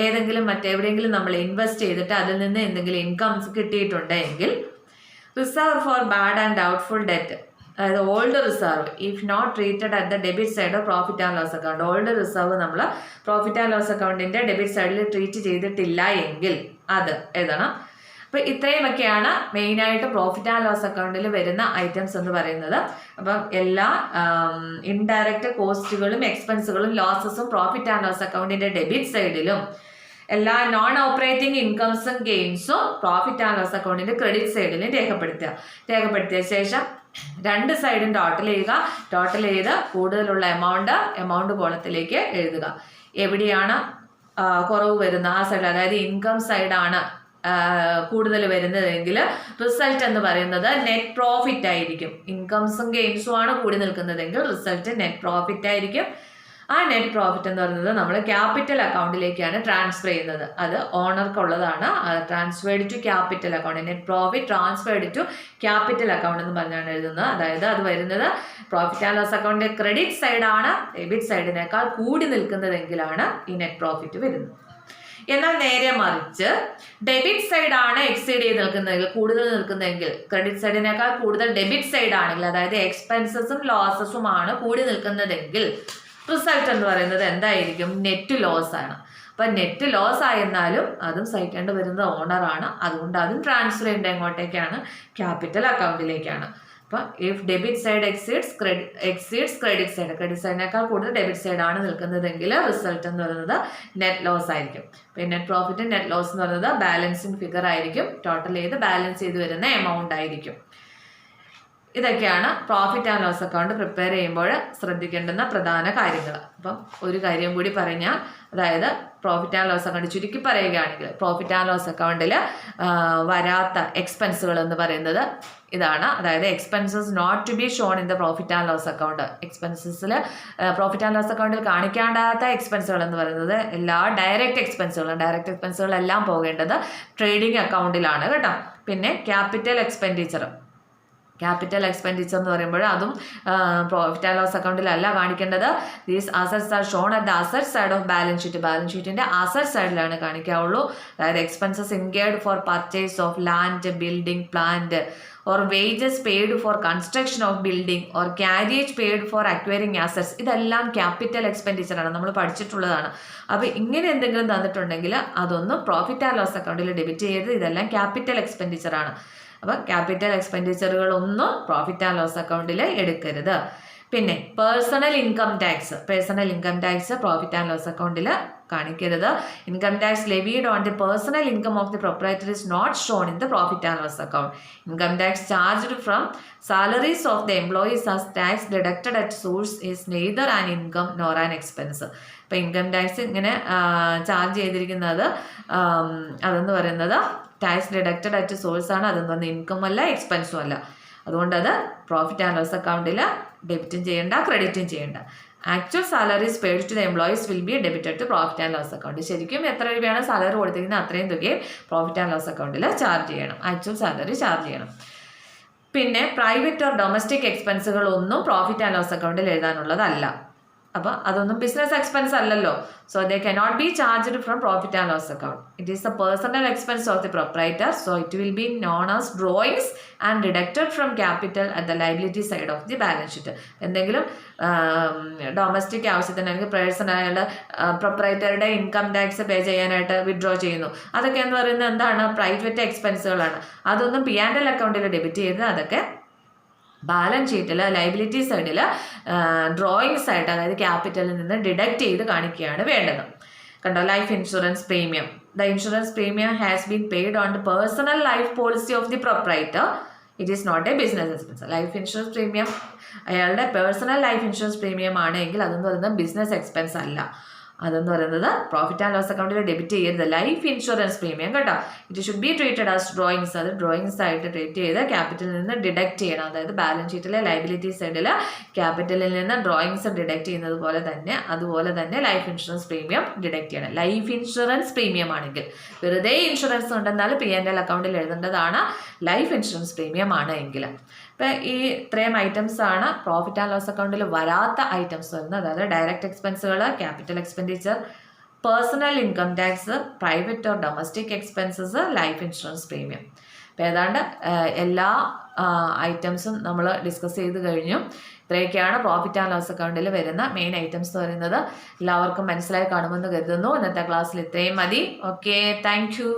ഏതെങ്കിലും മറ്റെവിടെയെങ്കിലും നമ്മൾ ഇൻവെസ്റ്റ് ചെയ്തിട്ട് അതിൽ നിന്ന് എന്തെങ്കിലും ഇൻകംസ് കിട്ടിയിട്ടുണ്ടെങ്കിൽ, reserve for bad and doubtful debt, അതായത് old reserve if not treated at the debit side of profit and loss account, old reserve നമ്മൾ പ്രോഫിറ്റ് ആൻഡ് ലോസ് അക്കൗണ്ടിൻ്റെ ഡെബിറ്റ് സൈഡിൽ ട്രീറ്റ് ചെയ്തിട്ടില്ല എങ്കിൽ അത് എഴുതണം. അപ്പോൾ ഇത്രയുമൊക്കെയാണ് മെയിനായിട്ട് പ്രോഫിറ്റ് ആൻഡ് ലോസ് അക്കൗണ്ടിൽ വരുന്ന ഐറ്റംസ് എന്ന് പറയുന്നത്. അപ്പം എല്ലാ ഇൻഡയറക്റ്റ് കോസ്റ്റുകളും എക്സ്പെൻസുകളും ലോസസും പ്രോഫിറ്റ് ആൻഡ് ലോസ് അക്കൗണ്ടിൻ്റെ ഡെബിറ്റ് സൈഡിലും, എല്ലാ നോൺ ഓപ്പറേറ്റിംഗ് ഇൻകംസും ഗെയിൻസും പ്രോഫിറ്റ് ആൻഡ് ലോസ് അക്കൗണ്ടിൻ്റെ ക്രെഡിറ്റ് സൈഡിലും രേഖപ്പെടുത്തിയ ശേഷം രണ്ട് സൈഡും ടോട്ടൽ ചെയ്ത് കൂടുതലുള്ള എമൗണ്ട് കോളത്തിലേക്ക് എഴുതുക. എവിടെയാണ് കുറവ് വരുന്ന ആ സൈഡ്, അതായത് ഇൻകം സൈഡാണ് കൂടുതൽ വരുന്നതെങ്കിൽ റിസൾട്ട് എന്ന് പറയുന്നത് നെറ്റ് പ്രോഫിറ്റ് ആയിരിക്കും. ഇൻകംസും ഗെയിൻസും ആണ് കൂടി നിൽക്കുന്നതെങ്കിൽ റിസൾട്ട് നെറ്റ് പ്രോഫിറ്റ് ആയിരിക്കും. ആ നെറ്റ് പ്രോഫിറ്റ് എന്ന് പറയുന്നത് നമ്മൾ ക്യാപിറ്റൽ അക്കൗണ്ടിലേക്കാണ് ട്രാൻസ്ഫർ ചെയ്യുന്നത്. അത് ഓണർക്കുള്ളതാണ്. Transferred to capital account, net profit transferred to capital account എന്ന് പറഞ്ഞാണ് എഴുതുന്നത്. അതായത് അത് വരുന്നത് പ്രോഫിറ്റ് ആൻഡ് ലോസ് അക്കൗണ്ടിന്റെ ക്രെഡിറ്റ് സൈഡാണ് ഡെബിറ്റ് സൈഡിനേക്കാൾ കൂടി നിൽക്കുന്നതെങ്കിലാണ് ഈ നെറ്റ് പ്രോഫിറ്റ് വരുന്നത്. എന്നാൽ നേരെ മറിച്ച് ഡെബിറ്റ് സൈഡാണ് എക്സീഡ് ചെയ്ത് നിൽക്കുന്നതെങ്കിൽ, കൂടുതൽ നിൽക്കുന്നതെങ്കിൽ, ക്രെഡിറ്റ് സൈഡിനേക്കാൾ കൂടുതൽ ഡെബിറ്റ് സൈഡ് ആണെങ്കിൽ, അതായത് എക്സ്പെൻസസും ലോസസും ആണ് കൂടി നിൽക്കുന്നതെങ്കിൽ, റിസൾട്ട് എന്ന് പറയുന്നത് എന്തായിരിക്കും? നെറ്റ് ലോസ് ആണ്. അപ്പം നെറ്റ് ലോസ് ആയിരുന്നാലും അതും സഹിക്കേണ്ടി വരുന്നത് ഓണറാണ്. അതുകൊണ്ട് അതും ട്രാൻസ്ഫർ ചെയ്യേണ്ട എങ്ങോട്ടേക്കാണ്? ക്യാപിറ്റൽ അക്കൗണ്ടിലേക്കാണ്. അപ്പം if debit side exceeds credit side, credit സൈഡിനേക്കാൾ കൂടുതൽ ഡെബിറ്റ് സൈഡാണ് നിൽക്കുന്നതെങ്കിൽ റിസൾട്ട് എന്ന് പറയുന്നത് നെറ്റ് ലോസ് ആയിരിക്കും. പിന്നെ നെറ്റ് പ്രോഫിറ്റ് നെറ്റ് ലോസ് എന്ന് പറയുന്നത് ബാലൻസിങ് ഫിഗർ ആയിരിക്കും. ടോട്ടൽ ചെയ്ത് ബാലൻസ് ചെയ്ത് വരുന്ന എമൗണ്ട് ആയിരിക്കും. ഇതൊക്കെയാണ് profit and loss account prepare ചെയ്യുമ്പോൾ ശ്രദ്ധിക്കേണ്ടുന്ന പ്രധാന കാര്യങ്ങൾ. അപ്പം ഒരു കാര്യം കൂടി പറഞ്ഞാൽ, അതായത് പ്രോഫിറ്റ് ആൻഡ് ലോസ് അക്കൗണ്ട് ചുരുക്കി പറയുകയാണെങ്കിൽ, പ്രോഫിറ്റ് ആൻഡ് ലോസ് അക്കൗണ്ടിൽ വരാത്ത എക്സ്പെൻസുകൾ എന്ന് പറയുന്നത് ഇതാണ്. അതായത് expenses not to be shown in the profit and loss account. എക്സ്പെൻസസിൽ പ്രോഫിറ്റ് ആൻഡ് ലോസ് അക്കൗണ്ടിൽ കാണിക്കാണ്ടാത്ത എക്സ്പെൻസുകൾ എന്ന് പറയുന്നത് എല്ലാ ഡയറക്റ്റ് എക്സ്പെൻസുകളെല്ലാം പോകേണ്ടത് ട്രേഡിംഗ് അക്കൗണ്ടിലാണ് കേട്ടോ. പിന്നെ ക്യാപിറ്റൽ എക്സ്പെൻഡിച്ചർ എന്ന് പറയുമ്പോൾ അതും പ്രോഫിറ്റ് ആൻഡ് ലോസ് അക്കൗണ്ടിലല്ല കാണിക്കേണ്ടത്. These assets are shown at the asset side of balance ഷീറ്റിൻ്റെ അസറ്റ് സൈഡിലാണ് കാണിക്കാവുള്ളൂ. അതായത് expenses incurred for purchase of land, building, plant, or wages paid for construction of building or carriage paid for acquiring assets, ഇതെല്ലാം capital expenditure ആണ്, നമ്മൾ പഠിച്ചിട്ടുള്ളതാണ്. അപ്പോൾ ഇങ്ങനെ എന്തെങ്കിലും തന്നിട്ടുണ്ടെങ്കിൽ അതൊന്നും പ്രോഫിറ്റ് ആൻഡ് ലോസ് അക്കൗണ്ടിൽ ഡെബിറ്റ് ചെയ്യരുത്. ഇതെല്ലാം ക്യാപിറ്റൽ എക്സ്പെൻഡിച്ചർ ആണ്. അപ്പം ക്യാപിറ്റൽ എക്സ്പെൻഡിച്ചറുകളൊന്നും പ്രോഫിറ്റ് ആൻഡ് ലോസ് അക്കൗണ്ടിൽ എടുക്കരുത്. പിന്നെ personal income tax profit and loss അക്കൗണ്ടിൽ കാണിക്കരുത്. Income tax levied on the personal income of the proprietor is not shown in the profit and loss account. Income tax charged from salaries of the employees as tax deducted at source is neither an income nor an expense. ഇപ്പം income tax ഇങ്ങനെ charge ചെയ്തിരിക്കുന്നത് അതെന്ന് പറയുന്നത് tax deducted at source ആണ്. അതെന്ന് പറയുന്നത് income അല്ല, എക്സ്പെൻസും അല്ല. അതുകൊണ്ട് അത് പ്രോഫിറ്റ് ആൻഡ് ലോസ് അക്കൗണ്ടിൽ ഡെബിറ്റും ചെയ്യേണ്ട, ക്രെഡിറ്റും ചെയ്യേണ്ട. Actual salaries paid to the employees will be debited to profit and loss account. ശരിക്കും എത്ര രൂപയാണ് സാലറി കൊടുത്തിരിക്കുന്നത് അത്രയും തുകയും പ്രോഫിറ്റ് ആൻഡ് ലോസ് അക്കൗണ്ടിൽ ചാർജ് ചെയ്യണം, ആക്ച്വൽ സാലറി ചാർജ് ചെയ്യണം. പിന്നെ പ്രൈവറ്റ് ഓർ ഡൊമസ്റ്റിക് എക്സ്പെൻസുകളൊന്നും പ്രോഫിറ്റ് ആൻഡ് ലോസ് അക്കൗണ്ടിൽ എഴുതാനുള്ളതല്ല. അപ്പോൾ അതൊന്നും ബിസിനസ് എക്സ്പെൻസ് അല്ലല്ലോ. So they cannot be charged from profit and loss account. It is the personal expense of the proprietor. So it will be known as drawings and deducted from capital at the liability side of the balance sheet. എന്തെങ്കിലും domestic ആവശ്യത്തിന് അല്ലെങ്കിൽ personal പ്രൊപ്രൈറ്ററുടെ income tax പേ ചെയ്യാനായിട്ട് withdraw ചെയ്യുന്നു, അതൊക്കെ എന്ന് പറയുന്നത് എന്താണ്? Private എക്സ്പെൻസുകളാണ്. അതൊന്നും P&L അക്കൗണ്ടിൽ ഡെബിറ്റ് ചെയ്ത് അതൊക്കെ ബാലൻസ് ഷീറ്റിൽ ലയബിലിറ്റി സൈഡിൽ ഡ്രോയിങ്സ് ആയിട്ട്, അതായത് ക്യാപിറ്റലിൽ നിന്ന് ഡിഡക്റ്റ് ചെയ്ത് കാണിക്കുകയാണ് വേണ്ടത്. കണ്ടോ, life insurance premium. The insurance premium has been paid on the personal life policy of the proprietor. It is not a business expense. Life insurance premium അയാളുടെ പേഴ്സണൽ ലൈഫ് ഇൻഷുറൻസ് പ്രീമിയം ആണെങ്കിൽ അതെന്ന് പറയുന്നത് business expense അല്ല. അതെന്ന് പറയുന്നത് profit and loss അക്കൗണ്ടിൽ debit ചെയ്യരുത്. Life insurance premium കേട്ടോ, it should be treated as drawings. അത് ഡ്രോയിങ്സ് ആയിട്ട് ട്രീറ്റ് ചെയ്ത് ക്യാപിറ്റലിൽ നിന്ന് ഡിഡക്റ്റ് ചെയ്യണം. അതായത് ബാലൻസ് ഷീറ്റിലെ ലയബിലിറ്റി സൈഡിൽ ക്യാപിറ്റലിൽ നിന്ന് ഡ്രോയിങ്സ് ഡിഡക്റ്റ് ചെയ്യുന്നത് പോലെ തന്നെ അതുപോലെ തന്നെ ലൈഫ് ഇൻഷുറൻസ് പ്രീമിയം ഡിഡക്റ്റ് ചെയ്യണം. ലൈഫ് ഇൻഷുറൻസ് പ്രീമിയം ആണെങ്കിൽ, വെറുതെ ഇൻഷുറൻസ് ഉണ്ടെന്നാൽ P&L അക്കൗണ്ടിൽ എഴുതേണ്ടതാണ്. ലൈഫ് ഇൻഷുറൻസ് പ്രീമിയം ആണ് എങ്കിൽ. ഇപ്പം ഈ ഇത്രയും ഐറ്റംസ് ആണ് പ്രോഫിറ്റ് ആൻഡ് ലോസ് അക്കൗണ്ടിൽ വരാത്ത ഐറ്റംസ് വരുന്നത്. അതായത് ഡയറക്റ്റ് എക്സ്പെൻസുകൾ, capital expenditure, personal income tax, private or domestic expenses, life insurance premium. അപ്പോൾ ഏതാണ്ട് എല്ലാ ഐറ്റംസും നമ്മൾ ഡിസ്കസ് ചെയ്ത് കഴിഞ്ഞു. ഇത്രയൊക്കെയാണ് പ്രോഫിറ്റ് ആൻഡ് ലോസ് അക്കൗണ്ടിൽ വരുന്ന മെയിൻ ഐറ്റംസ് എന്ന് പറയുന്നത്. എല്ലാവർക്കും മനസ്സിലായി കാണുമെന്ന് കരുതുന്നു. ഇന്നത്തെ ക്ലാസ്സിൽ ഇത്രയും മതി. Okay, thank you.